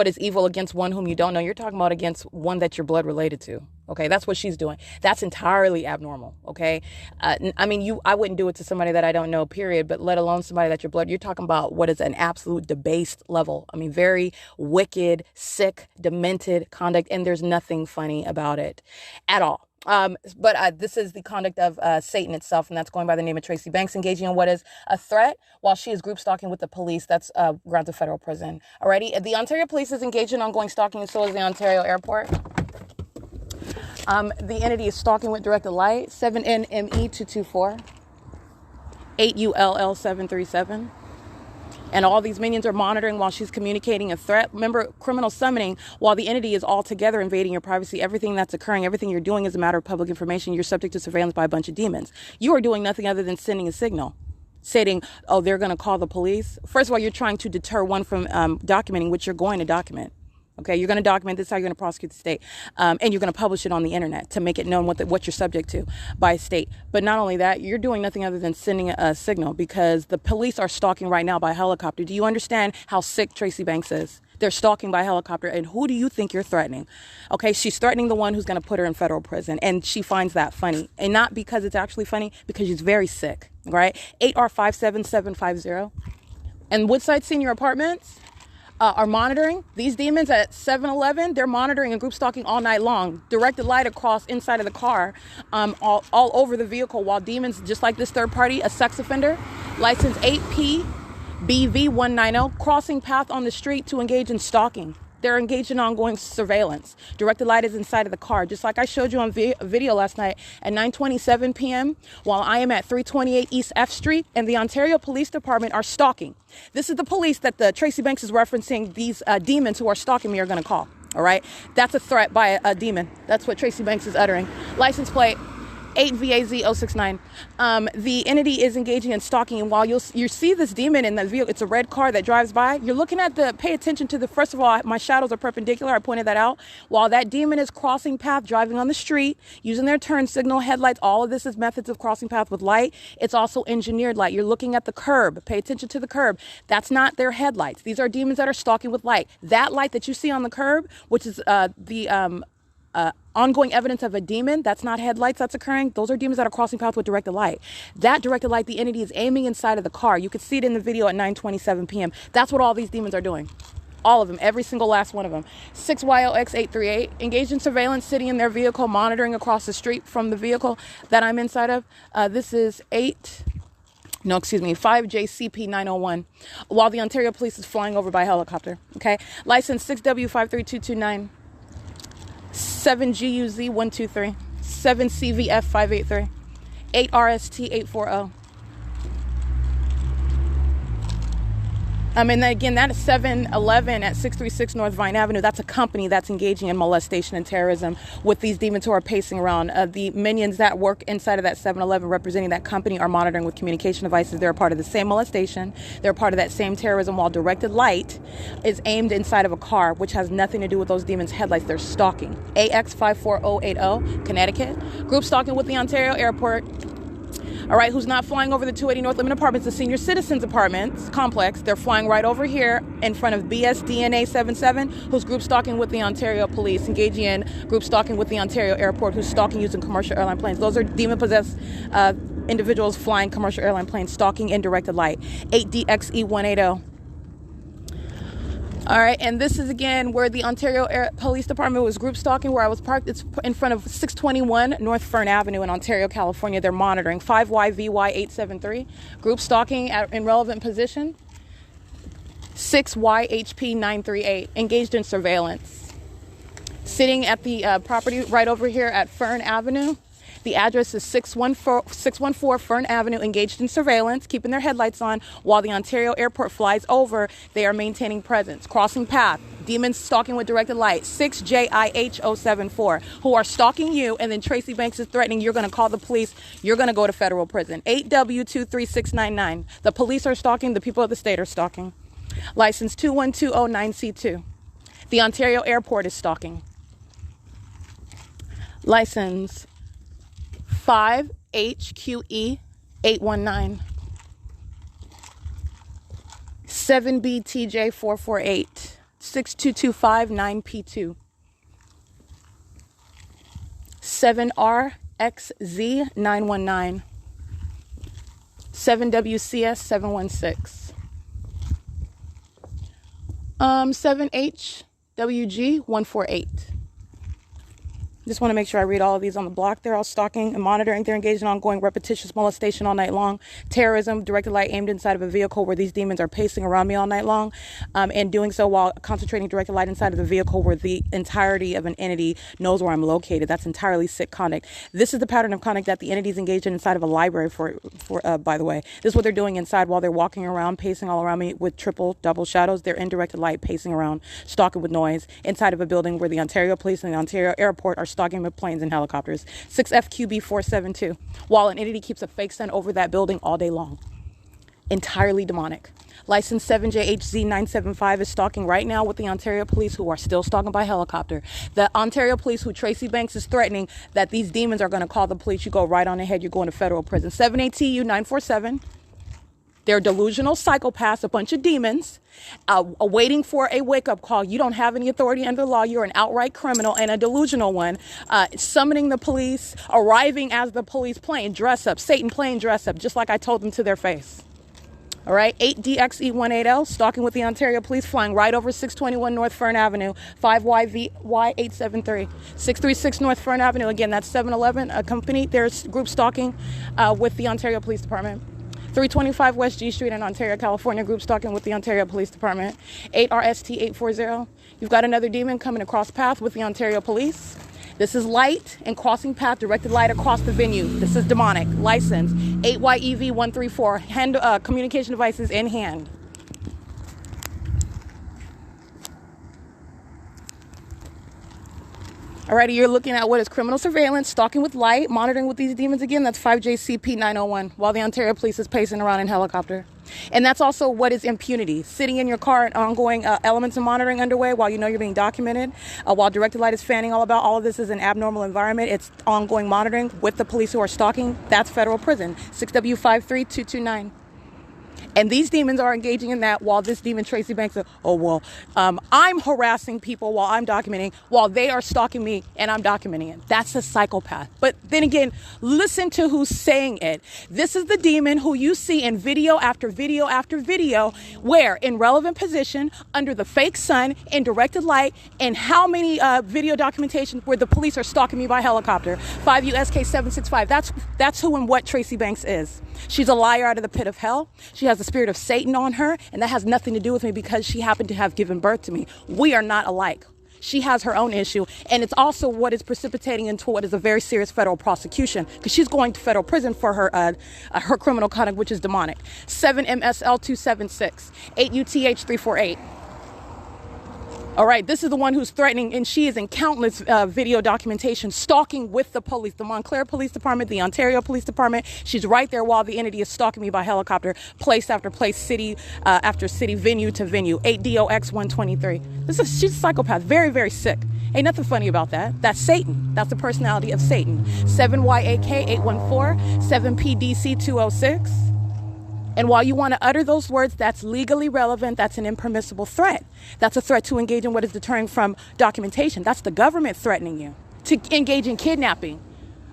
is evil against one whom you don't know. You're talking about against one that you're blood related to. Okay, that's what she's doing. That's entirely abnormal. Okay, I wouldn't do it to somebody that I don't know, period, but let alone somebody that you're blood. You're talking about what is an absolute debased level. I mean, very wicked, sick, demented conduct, and there's nothing funny about it at all. But this is the conduct of Satan itself, and that's going by the name of Tracy Banks, engaging in what is a threat while she is group stalking with the police. That's grounds of federal prison. Alrighty, the Ontario police is engaged in ongoing stalking, and so is the Ontario airport. The entity is stalking with directed light, 7NME224, 8ULL737. And all these minions are monitoring while she's communicating a threat. Remember, criminal summoning, while the entity is altogether invading your privacy, everything that's occurring, everything you're doing is a matter of public information. You're subject to surveillance by a bunch of demons. You are doing nothing other than sending a signal, stating, oh, they're going to call the police. First of all, you're trying to deter one from documenting, which you're going to document. Okay, you're going to document this, how you're going to prosecute the state. And you're going to publish it on the internet to make it known what you're subject to by state. But not only that, you're doing nothing other than sending a signal, because the police are stalking right now by helicopter. Do you understand how sick Tracy Banks is? They're stalking by helicopter. And who do you think you're threatening? Okay, she's threatening the one who's going to put her in federal prison. And she finds that funny. And not because it's actually funny, because she's very sick. Right? 8R57750. And Woodside Senior Apartments are monitoring these demons at 7-Eleven. They're monitoring and group stalking all night long. Directed light across inside of the car, all over the vehicle, while demons, just like this third party, a sex offender, license 8PBV190, crossing path on the street to engage in stalking. They're engaged in ongoing surveillance. Directed light is inside of the car, just like I showed you on video last night at 9:27 p.m. while I am at 328 East F Street, and the Ontario Police Department are stalking. This is the police that the Tracy Banks is referencing. These demons who are stalking me are going to call. All right, that's a threat by a demon. That's what Tracy Banks is uttering. License plate 8VAZ069. The entity is engaging in stalking, and while you see this demon in the vehicle, it's a red car that drives by. You're looking at pay attention to first of all, my shadows are perpendicular. I pointed that out. While that demon is crossing path, driving on the street, using their turn signal, headlights, all of this is methods of crossing path with light. It's also engineered light. You're looking at the curb. Pay attention to the curb. That's not their headlights. These are demons that are stalking with light. That light that you see on the curb, which is ongoing evidence of a demon, that's not headlights that's occurring. Those are demons that are crossing paths with directed light. That directed light, the entity is aiming inside of the car. You could see it in the video at 9:27 p.m. That's what all these demons are doing. All of them, every single last one of them. 6YOX838, engaged in surveillance, sitting in their vehicle, monitoring across the street from the vehicle that I'm inside of. This is 5JCP901, while the Ontario Police is flying over by helicopter. Okay, license 6W53229. 7GUZ123, 7CVF583, 8RST840. And then again, that is 711 at 636 North Vine Avenue. That's a company that's engaging in molestation and terrorism with these demons who are pacing around. The minions that work inside of that 711 representing that company are monitoring with communication devices. They're a part of the same molestation. They're a part of that same terrorism, while directed light is aimed inside of a car, which has nothing to do with those demons' headlights. They're stalking. AX54080, Connecticut. Group stalking with the Ontario Airport. All right, who's not flying over the 280 North Lemon Apartments, the Senior Citizens Apartments complex. They're flying right over here in front of BSDNA 77, who's group stalking with the Ontario Police, engaging in group stalking with the Ontario Airport, who's stalking using commercial airline planes. Those are demon-possessed individuals flying commercial airline planes, stalking in directed light. 8DXE180. All right, and this is again where the Ontario Police Department was group stalking, where I was parked. It's in front of 621 North Fern Avenue in Ontario, California. They're monitoring 5YVY873, group stalking in relevant position. 6YHP938, engaged in surveillance. Sitting at the property right over here at Fern Avenue. The address is 614 Fern Avenue, engaged in surveillance, keeping their headlights on while the Ontario Airport flies over. They are maintaining presence, crossing path, demons stalking with directed light. 6JIH074, who are stalking you, and then Tracy Banks is threatening you're going to call the police. You're going to go to federal prison. 8W23699. The police are stalking. The people of the state are stalking. License 21209C2. The Ontario Airport is stalking. License 5HQE819, 7BTJ448, 62259P2, 7RXZ919, 7WCS716, 7HWG148. Just want to make sure I read all of these on the block. They're all stalking and monitoring. They're engaged in ongoing repetitious molestation all night long. Terrorism, directed light aimed inside of a vehicle where these demons are pacing around me all night long, and doing so while concentrating directed light inside of the vehicle where the entirety of an entity knows where I'm located. That's entirely sick conduct. This is the pattern of conduct that the entity's engaged in inside of a library by the way. This is what they're doing inside while they're walking around, pacing all around me with double shadows. They're in directed light, pacing around, stalking with noise inside of a building where the Ontario Police and the Ontario Airport are stalking with planes and helicopters. 6FQB472, while an entity keeps a fake sun over that building all day long. Entirely demonic. License 7JHZ975 is stalking right now with the Ontario Police, who are still stalking by helicopter. The Ontario Police, who Tracy Banks is threatening that these demons are going to call the police. You go right on ahead. You're going to federal prison. 7ATU947. They're delusional psychopaths, a bunch of demons, waiting for a wake-up call. You don't have any authority under the law. You're an outright criminal and a delusional one. Summoning the police, arriving as the police playing dress up, Satan playing dress up, just like I told them to their face. All right, 8DXE180, stalking with the Ontario Police, flying right over 621 North Fern Avenue, 5YVY873, 636 North Fern Avenue. Again, that's 711, a company. There's group stalking with the Ontario Police Department. 325 West G Street in Ontario, California, group stalking with the Ontario Police Department. 8RST840. You've got another demon coming across path with the Ontario Police. This is light and crossing path, directed light across the venue. This is demonic. License 8YEV134. Hand, communication devices in hand. Alrighty, you're looking at what is criminal surveillance, stalking with light, monitoring with these demons again. That's 5JCP 901, while the Ontario Police is pacing around in helicopter. And that's also what is impunity. Sitting in your car and ongoing elements of monitoring underway while you know you're being documented, while directed light is fanning all of this is an abnormal environment. It's ongoing monitoring with the police who are stalking. That's federal prison, 6W53229. And these demons are engaging in that while this demon Tracy Banks said, I'm harassing people while I'm documenting, while they are stalking me and I'm documenting it. That's a psychopath. But then again, listen to who's saying it. This is the demon who you see in video after video after video, where in relevant position, under the fake sun, in directed light, and how many video documentation where the police are stalking me by helicopter. 5 U.S.C. 765. That's who and what Tracy Banks is. She's a liar out of the pit of hell. She has the spirit of Satan on her, and that has nothing to do with me because she happened to have given birth to me. We are not alike. She has her own issue, and it's also what is precipitating into what is a very serious federal prosecution, because she's going to federal prison for her criminal conduct, which is demonic. 7 MSL 276, 8 UTH 348. All right, this is the one who's threatening, and she is in countless video documentation, stalking with the police, the Montclair Police Department, the Ontario Police Department. She's right there while the entity is stalking me by helicopter, place after place, city after city, venue to venue. 8 DOX 123. She's a psychopath, very, very sick. Ain't nothing funny about that. That's Satan. That's the personality of Satan. 7YAK 814, 7PDC 206. And while you want to utter those words, that's legally relevant. That's an impermissible threat. That's a threat to engage in what is deterring from documentation. That's the government threatening you to engage in kidnapping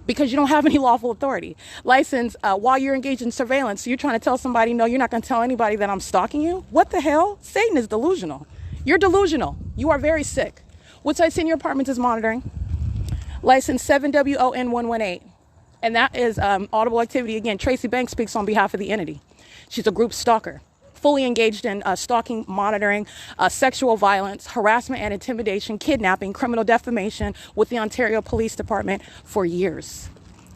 because you don't have any lawful authority. License, while you're engaged in surveillance, so you're trying to tell somebody, no, you're not going to tell anybody that I'm stalking you. What the hell? Satan is delusional. You're delusional. You are very sick. What sites in your apartment is monitoring? License 7WON118. And that is audible activity. Again, Tracy Banks speaks on behalf of the entity. She's a group stalker, fully engaged in stalking, monitoring, sexual violence, harassment and intimidation, kidnapping, criminal defamation with the Ontario Police Department for years.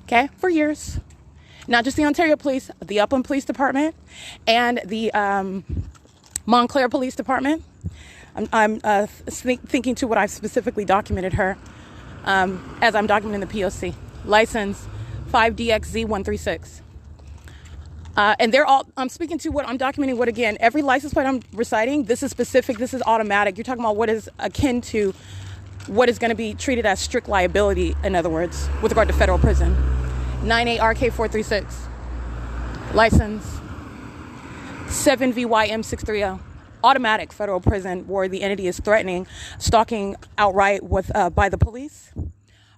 Okay? For years. Not just the Ontario Police, the Upland Police Department and the Montclair Police Department. I'm thinking to what I've specifically documented her as I'm documenting the P.O.C. License 5DXZ136. And they're all, I'm speaking to what I'm documenting, what again, every license plate I'm reciting, this is specific, this is automatic. You're talking about what is akin to what is going to be treated as strict liability, in other words, with regard to federal prison. 98RK436. License 7VYM630. Automatic federal prison where the entity is threatening, stalking outright with by the police.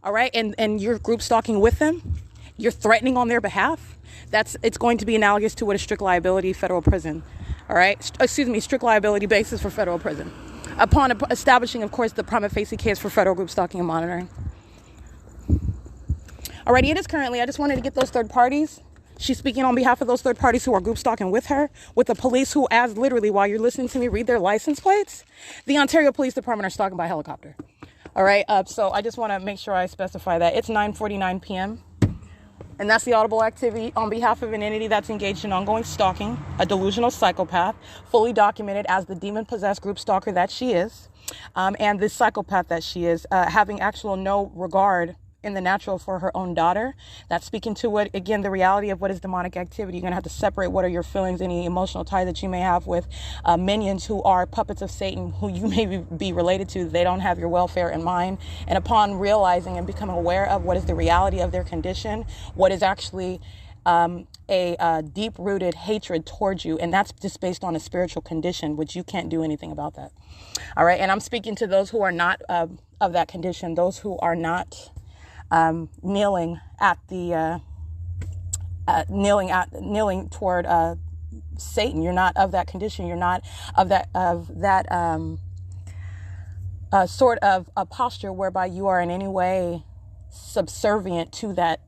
All right, and you're group stalking with them. You're threatening on their behalf. It's going to be analogous to what a strict liability federal prison, all right? Strict liability basis for federal prison. Upon establishing, of course, the prima facie case for federal group stalking and monitoring. Alrighty, it is currently, I just wanted to get those third parties. She's speaking on behalf of those third parties who are group stalking with her, with the police who, as literally, while you're listening to me read their license plates, the Ontario Police Department are stalking by helicopter. All right, so I just want to make sure I specify that. It's 9:49 p.m., and that's the audible activity on behalf of an entity that's engaged in ongoing stalking, a delusional psychopath, fully documented as the demon-possessed group stalker that she is, and this psychopath that she is, having actual no regard in the natural for her own daughter. That's speaking to what, again, the reality of what is demonic activity. You're going to have to separate what are your feelings, any emotional tie that you may have with minions who are puppets of Satan, who you may be related to. They don't have your welfare in mind. And upon realizing and becoming aware of what is the reality of their condition, what is actually a deep-rooted hatred towards you, and that's just based on a spiritual condition, which you can't do anything about that. All right, and I'm speaking to those who are not of that condition, those who are not kneeling toward Satan. You're not of that condition. You're not of that sort of a posture whereby you are in any way subservient to that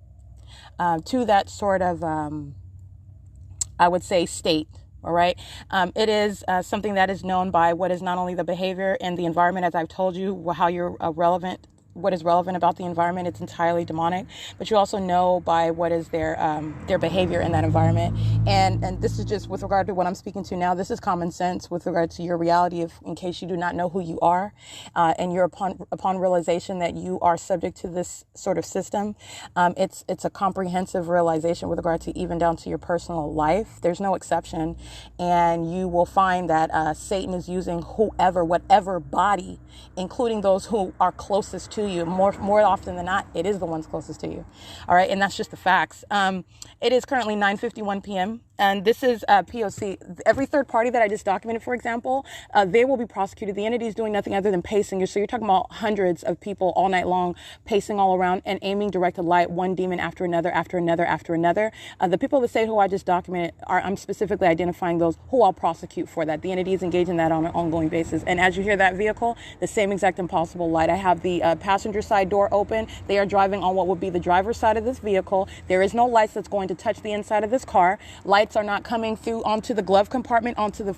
sort of I would say state. All right. It is something that is known by what is not only the behavior and the environment, as I've told you, how you're relevant what is relevant about the environment, it's entirely demonic. But you also know by what is their behavior in that environment. And this is just with regard to what I'm speaking to now. This is common sense with regard to your reality, if in case you do not know who you are, and you're upon realization that you are subject to this sort of system. It's a comprehensive realization with regard to even down to your personal life. There's no exception, and you will find that Satan is using whatever body, including those who are closest to you. More often than not, it is the ones closest to you. All right, and that's just the facts. It is currently 9:51 p.m. And this is P.O.C. Every third party that I just documented, for example, they will be prosecuted. The entity is doing nothing other than pacing. So you're talking about hundreds of people all night long, pacing all around and aiming directed light, one demon after another, after another, after another. The people that say who I just documented, I'm specifically identifying those who I'll prosecute for that. The entity is engaged in that on an ongoing basis. And as you hear that vehicle, the same exact impossible light. I have the passenger side door open. They are driving on what would be the driver's side of this vehicle. There is no lights that's going to touch the inside of this car. Lights are not coming through onto the glove compartment, onto the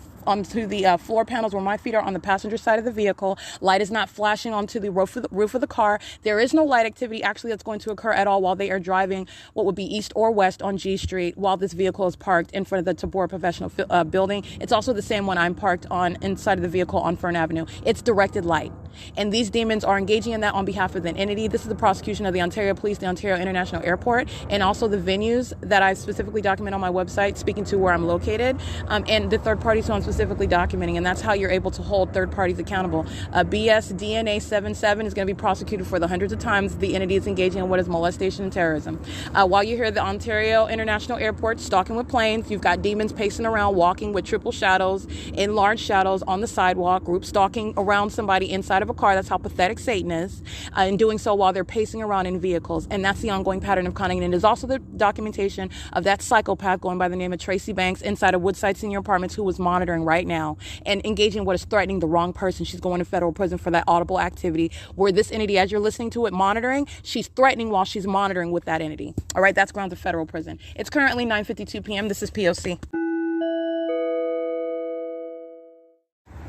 floor panels where my feet are on the passenger side of the vehicle. Light is not flashing onto the roof of the car. There is no light activity actually that's going to occur at all while they are driving what would be east or west on G Street while this vehicle is parked in front of the Tabora Professional building. It's also the same one I'm parked on inside of the vehicle on Fern Avenue. It's directed light. And these demons are engaging in that on behalf of an entity. This is the prosecution of the Ontario Police, the Ontario International Airport, and also the venues that I specifically document on my website, speaking to where I'm located, and the third parties who I'm specifically documenting. And that's how you're able to hold third parties accountable. BS DNA 77 is going to be prosecuted for the hundreds of times the entity is engaging in what is molestation and terrorism. While you're here at the Ontario International Airport, stalking with planes, you've got demons pacing around, walking with triple shadows, in large shadows on the sidewalk, group stalking around somebody inside of a car. That's how pathetic Satan is, and doing so while they're pacing around in vehicles. And that's the ongoing pattern of cunning. And it is also the documentation of that psychopath going by the name of Tracy Banks inside of Woodside Senior Apartments, who was monitoring right now and engaging in what is threatening the wrong person. She's going to federal prison for that audible activity where this entity, as you're listening to it monitoring, she's threatening while she's monitoring with that entity. All right, that's grounds of federal prison. It's currently 9:52 p.m. This is P.O.C.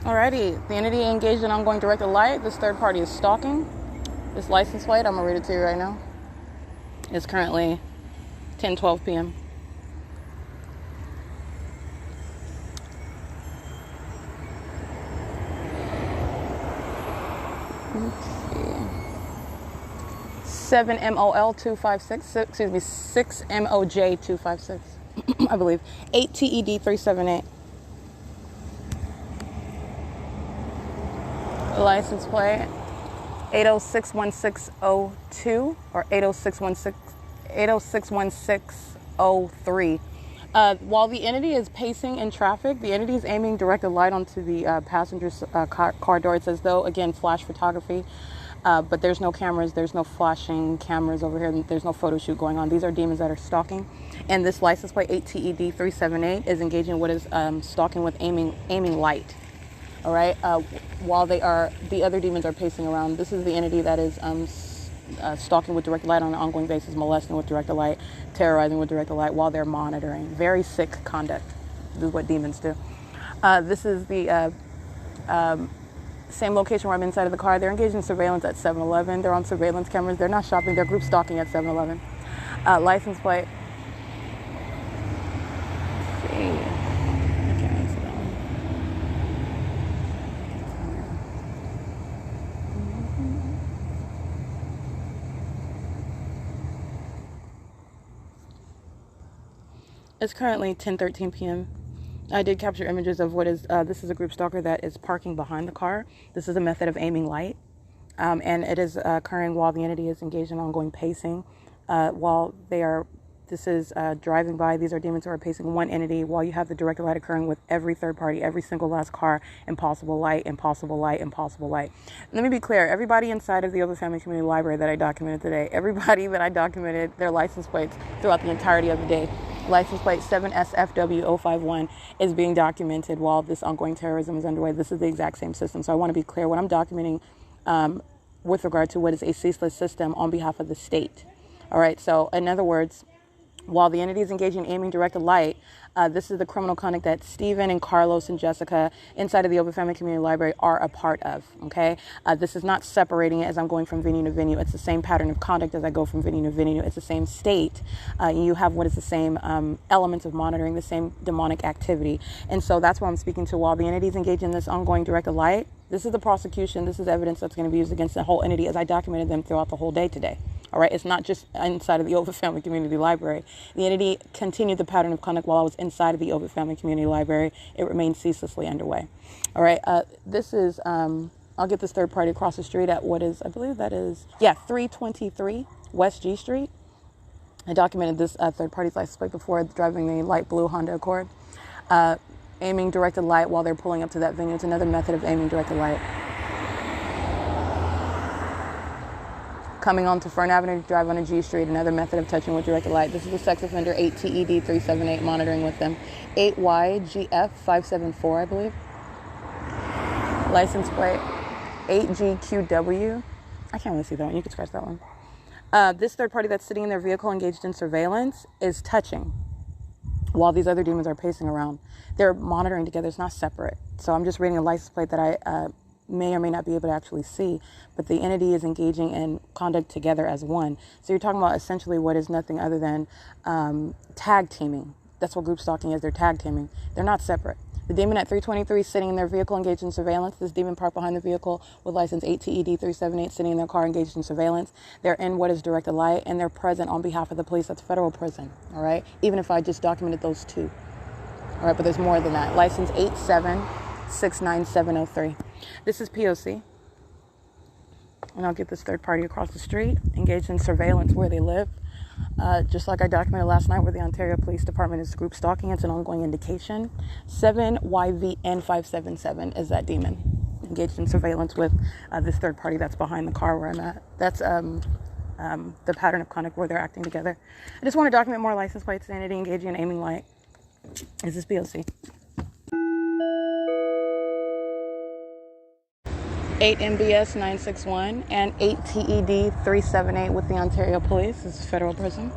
Alrighty, the entity engaged in ongoing directed light. This third party is stalking. This license plate, I'm gonna read it to you right now. It's currently 10:12 p.m. Let's see. 7MOL256, excuse me, 6MOJ256, I believe. 8TED378. License plate 8061602 or 8061603. While the entity is pacing in traffic, the entity is aiming directed light onto the passenger's car door. It's as though, again, flash photography, but there's no cameras, there's no flashing cameras over here, there's no photo shoot going on. These are demons that are stalking. And this license plate 8TED378 is engaging in what is stalking with aiming light. All right, while the other demons are pacing around. This is the entity that is stalking with directed light on an ongoing basis, molesting with directed light, terrorizing with directed light while they're monitoring. Very sick conduct. This is what demons do. This is the same location where I'm inside of the car. They're engaged in surveillance at 7-Eleven. They're on surveillance cameras. They're not shopping. They're group stalking at 7-Eleven. License plate. Let's see. It's currently 10:13 p.m. I did capture images of what is, this is a group stalker that is parking behind the car. This is a method of aiming light. And it is occurring while the entity is engaged in ongoing pacing. This is driving by. These are demons who are pacing one entity while you have the directed light occurring with every third party, every single last car, impossible light, impossible light, impossible light. Let me be clear. Everybody inside of the Open Family Community Library that I documented today, everybody that I documented their license plates throughout the entirety of the day. License plate 7SFW051 is being documented while this ongoing terrorism is underway. This is the exact same system. So I want to be clear. What I'm documenting with regard to what is a ceaseless system on behalf of the state. All right. So in other words, While the entity is engaging in aiming directed light, this is the criminal conduct that Stephen and Carlos and Jessica inside of the Open Family Community Library are a part of, okay? This is not separating it as I'm going from venue to venue. It's the same pattern of conduct as I go from venue to venue. It's the same state. You have what is the same elements of monitoring, the same demonic activity. And so that's why I'm speaking to. While the entity is engaged in this ongoing directed light, this is the prosecution. This is evidence that's going to be used against the whole entity as I documented them throughout the whole day today. All right, it's not just inside of the Ovid Family Community Library. The entity continued the pattern of conduct while I was inside of the Ovid Family Community Library. It remains ceaselessly underway. All right, this is, I'll get this third party across the street at what is, I believe that is, 323 West G Street. I documented this third party's license plate before, driving the light blue Honda Accord. Aiming directed light while they're pulling up to that venue. It's another method of aiming directed light. Coming onto Fern Avenue to drive on a G Street, another method of touching with directed light. This is the sex offender 8TED378 monitoring with them. 8YGF574, I believe. License plate 8GQW. I can't really see that one. You can scratch that one. This third party that's sitting in their vehicle engaged in surveillance is touching while these other demons are pacing around. They're monitoring together. It's not separate. So I'm just reading a license plate that I may or may not be able to actually see, but the entity is engaging in conduct together as one. So you're talking about essentially what is nothing other than tag teaming. That's what group stalking is. They're tag teaming. They're not separate. The demon at 323 sitting in their vehicle engaged in surveillance. This demon parked behind the vehicle with license 8TED378 sitting in their car engaged in surveillance. They're in what is directed light, and they're present on behalf of the police. That's federal prison, all right? Even if I just documented those two. All right, but there's more than that. License 8769703. This is P.O.C. And I'll get this third party across the street, engaged in surveillance where they live. Just like I documented last night where the Ontario Police Department is group stalking. It's an ongoing indication. 7YVN577 is that demon. Engaged in surveillance with this third party that's behind the car where I'm at. That's the pattern of conduct where they're acting together. I just want to document more license plates, entity engaging in aiming light. This is P.O.C. 8MBS961 and 8TED378 with the Ontario Police. This is federal prison.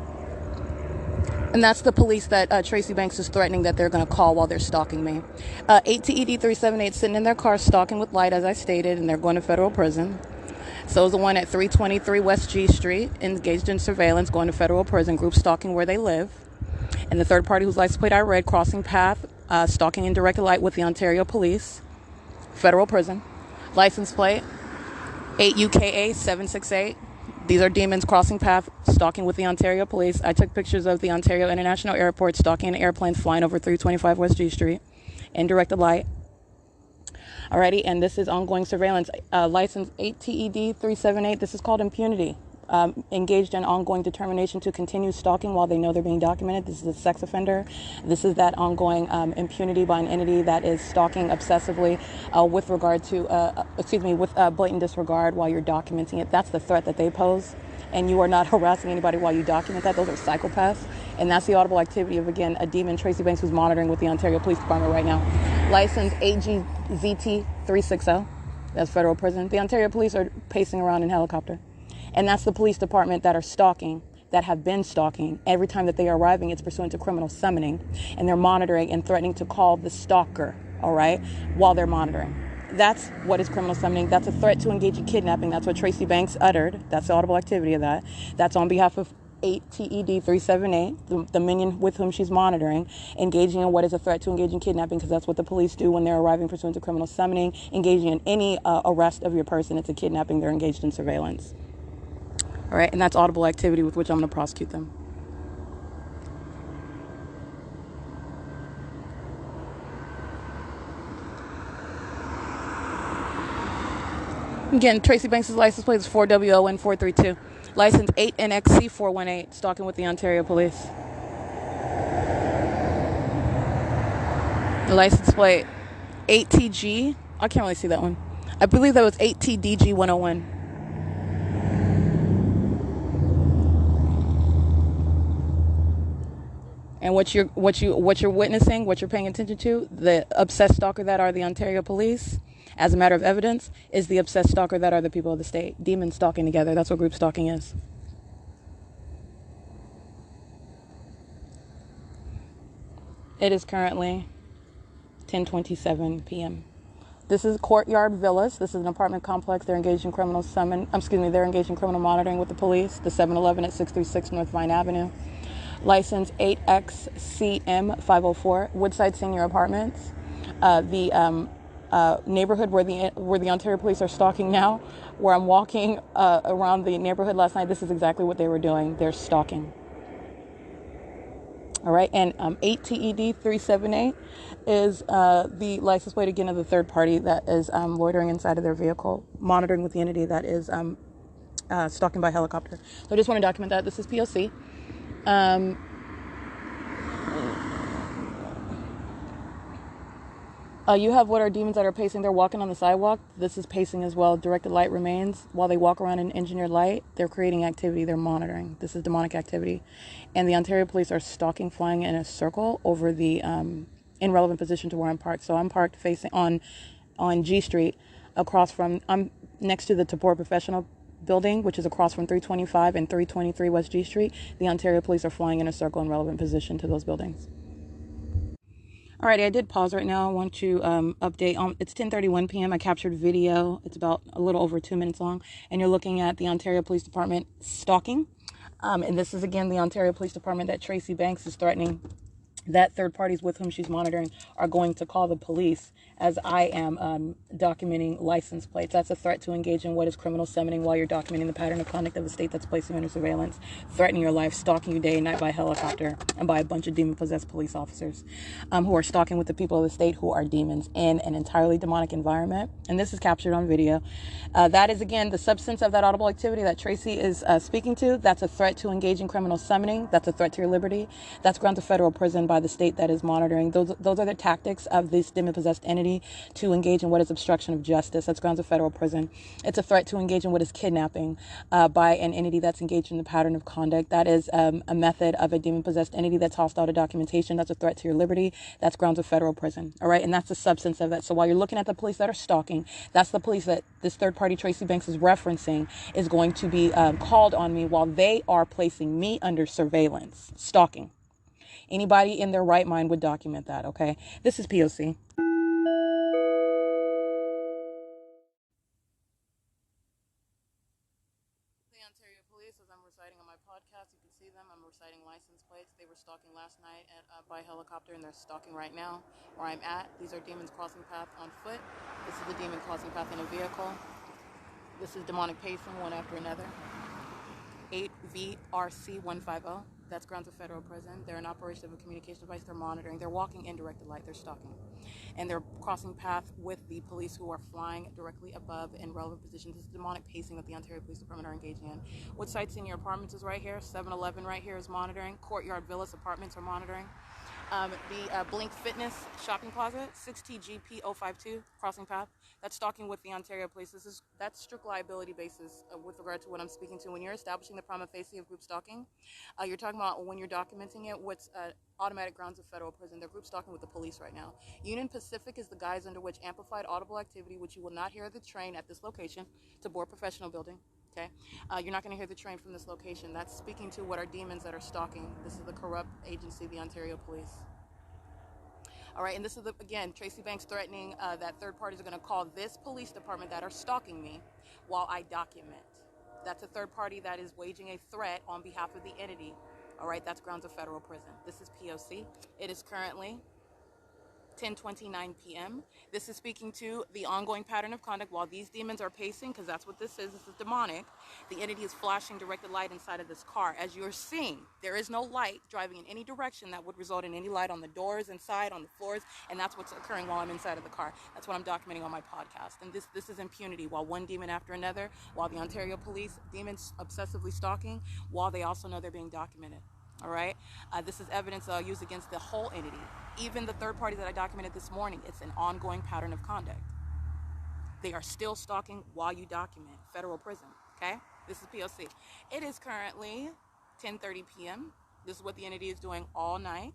And that's the police that Tracy Banks is threatening that they're going to call while they're stalking me. 8TED378 sitting in their car stalking with light, as I stated, and they're going to federal prison. So is the one at 323 West G Street, engaged in surveillance, going to federal prison, group stalking where they live. And the third party whose license plate I read, crossing path, stalking in directed light with the Ontario Police, federal prison. License plate 8UKA768. These are demons crossing path, stalking with the Ontario Police. I took pictures of the Ontario International Airport, stalking airplanes flying over 325 West G Street in directed light. Alrighty, and this is ongoing surveillance. License 8TED378. This is called impunity. Engaged in ongoing determination to continue stalking while they know they're being documented. This is a sex offender. This is that ongoing impunity by an entity that is stalking obsessively with regard to, with blatant disregard while you're documenting it. That's the threat that they pose. And you are not harassing anybody while you document that. Those are psychopaths. And that's the audible activity of, again, a demon, Tracy Banks, who's monitoring with the Ontario Police Department right now. License 8GZT360. That's federal prison. The Ontario Police are pacing around in helicopter. And that's the police department that are stalking, that have been stalking. Every time that they are arriving, it's pursuant to criminal summoning. And they're monitoring and threatening to call the stalker, all right, while they're monitoring. That's what is criminal summoning. That's a threat to engage in kidnapping. That's what Tracy Banks uttered. That's the audible activity of that. That's on behalf of 8TED378, the minion with whom she's monitoring, engaging in what is a threat to engage in kidnapping, because that's what the police do when they're arriving pursuant to criminal summoning. Engaging in any arrest of your person, it's a kidnapping. They're engaged in surveillance. All right, and that's audible activity with which I'm going to prosecute them. Again, Tracy Banks' license plate is 4WON432. License 8NXC418, stalking with the Ontario Police. The license plate 8TG, I can't really see that one. I believe that was 8TDG101. And what you're witnessing, what you're paying attention to, the obsessed stalker that are the Ontario Police, as a matter of evidence, is the obsessed stalker that are the people of the state. Demons stalking together. That's what group stalking is. It is currently 10:27 p.m. This is Courtyard Villas. This is an apartment complex. They're engaged in criminal they're engaged in criminal monitoring with the police. The 7-Eleven at 636 North Vine Avenue. License 8XCM504. Woodside Senior Apartments. The neighborhood where the Ontario police are stalking now, where I'm walking around the neighborhood last night. This is exactly what they were doing. They're stalking. All right, and 8TED 378 is the license plate again of the third party that is loitering inside of their vehicle, monitoring with the entity that is stalking by helicopter. So I just want to document that. This is P.O.C. You have what are demons that are pacing. They're walking on the sidewalk. This is pacing as well. Directed light remains. While they walk around in engineered light, they're creating activity. They're monitoring. This is demonic activity. And the Ontario police are stalking, flying in a circle over the in relevant position to where I'm parked. So I'm parked facing on G Street, I'm next to the Tabor Professional building, which is across from 325 and 323 West G Street. The Ontario police are flying in a circle in relevant position to those buildings. Alrighty, I did pause right now. I want to update. It's 10:31 p.m. I captured video. It's about a little over 2 minutes long. And you're looking at the Ontario Police Department stalking. And this is, again, the Ontario Police Department that Tracy Banks is threatening that third parties with whom she's monitoring are going to call the police as I am documenting license plates. That's a threat to engage in what is criminal summoning while you're documenting the pattern of conduct of a state that's placing you under surveillance, threatening your life, stalking you day and night by helicopter, and by a bunch of demon-possessed police officers who are stalking with the people of the state who are demons in an entirely demonic environment. And this is captured on video. That is, again, the substance of that audible activity that Tracy is speaking to. That's a threat to engage in criminal summoning. That's a threat to your liberty. That's grounds of federal prison by the state that is monitoring. Those are the tactics of this demon-possessed entity to engage in what is obstruction of justice. That's grounds of federal prison. It's a threat to engage in what is kidnapping by an entity that's engaged in the pattern of conduct. That is a method of a demon-possessed entity that's hostile to documentation. That's a threat to your liberty. That's grounds of federal prison. All right, and that's the substance of that. So while you're looking at the police that are stalking, that's the police that this third party Tracy Banks is referencing is going to be called on me while they are placing me under surveillance, stalking. Anybody in their right mind would document that, okay? This is P.O.C. The Ontario Police, as I'm reciting on my podcast, you can see them. I'm reciting license plates. They were stalking last night by helicopter, and they're stalking right now where I'm at. These are demons crossing path on foot. This is the demon crossing path in a vehicle. This is demonic pacing, one after another. 8VRC150. That's grounds of federal prison. They're an operation of a communication device. They're monitoring. They're walking in directed light. They're stalking. And they're crossing path with the police who are flying directly above in relevant positions. This is demonic pacing that the Ontario Police Department are engaging in. Woodside Senior Apartments is right here. 7-Eleven right here is monitoring. Courtyard Villas Apartments are monitoring. The Blink Fitness Shopping Plaza, 6TGP052, crossing path. That's stalking with the Ontario Police. That's strict liability basis with regard to what I'm speaking to. When you're establishing the prima facie of group stalking, you're talking about when you're documenting it, what's automatic grounds of federal prison. They're group stalking with the police right now. Union Pacific is the guise under which amplified audible activity, which you will not hear the train at this location, Tabor Professional Building. Okay, you're not going to hear the train from this location. That's speaking to what are demons that are stalking. This is the corrupt agency, the Ontario Police. All right, and this is, again, Tracy Banks threatening that third parties are going to call this police department that are stalking me while I document. That's a third party that is waging a threat on behalf of the entity. All right, that's grounds of federal prison. This is P.O.C. It is currently 10:29 p.m. This is speaking to the ongoing pattern of conduct while these demons are pacing, because that's what this is. This is demonic. The entity is flashing directed light inside of this car. As you're seeing, there is no light driving in any direction that would result in any light on the doors, inside, on the floors, and that's what's occurring while I'm inside of the car. That's what I'm documenting on my podcast. And this is impunity, while one demon after another, while the Ontario Police, demons obsessively stalking, while they also know they're being documented. All right, this is evidence that I'll use against the whole entity. Even the third parties that I documented this morning, it's an ongoing pattern of conduct. They are still stalking while you document. Federal prison, okay? This is P.O.C. It is currently 10:30 p.m. This is what the entity is doing all night.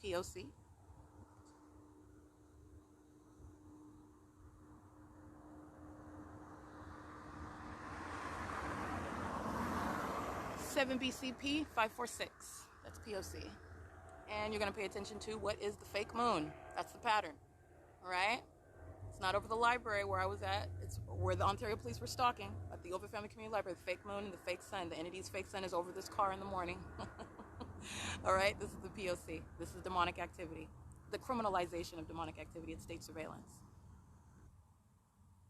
P.O.C. (7 BCP 546). That's P.O.C. And you're going to pay attention to what is the fake moon. That's the pattern. All right? It's not over the library where I was at. It's where the Ontario police were stalking, at the Ovitt Family Community Library. The fake moon and the fake sun. The entity's fake sun is over this car in the morning. All right? This is the P.O.C. This is demonic activity. The criminalization of demonic activity at state surveillance.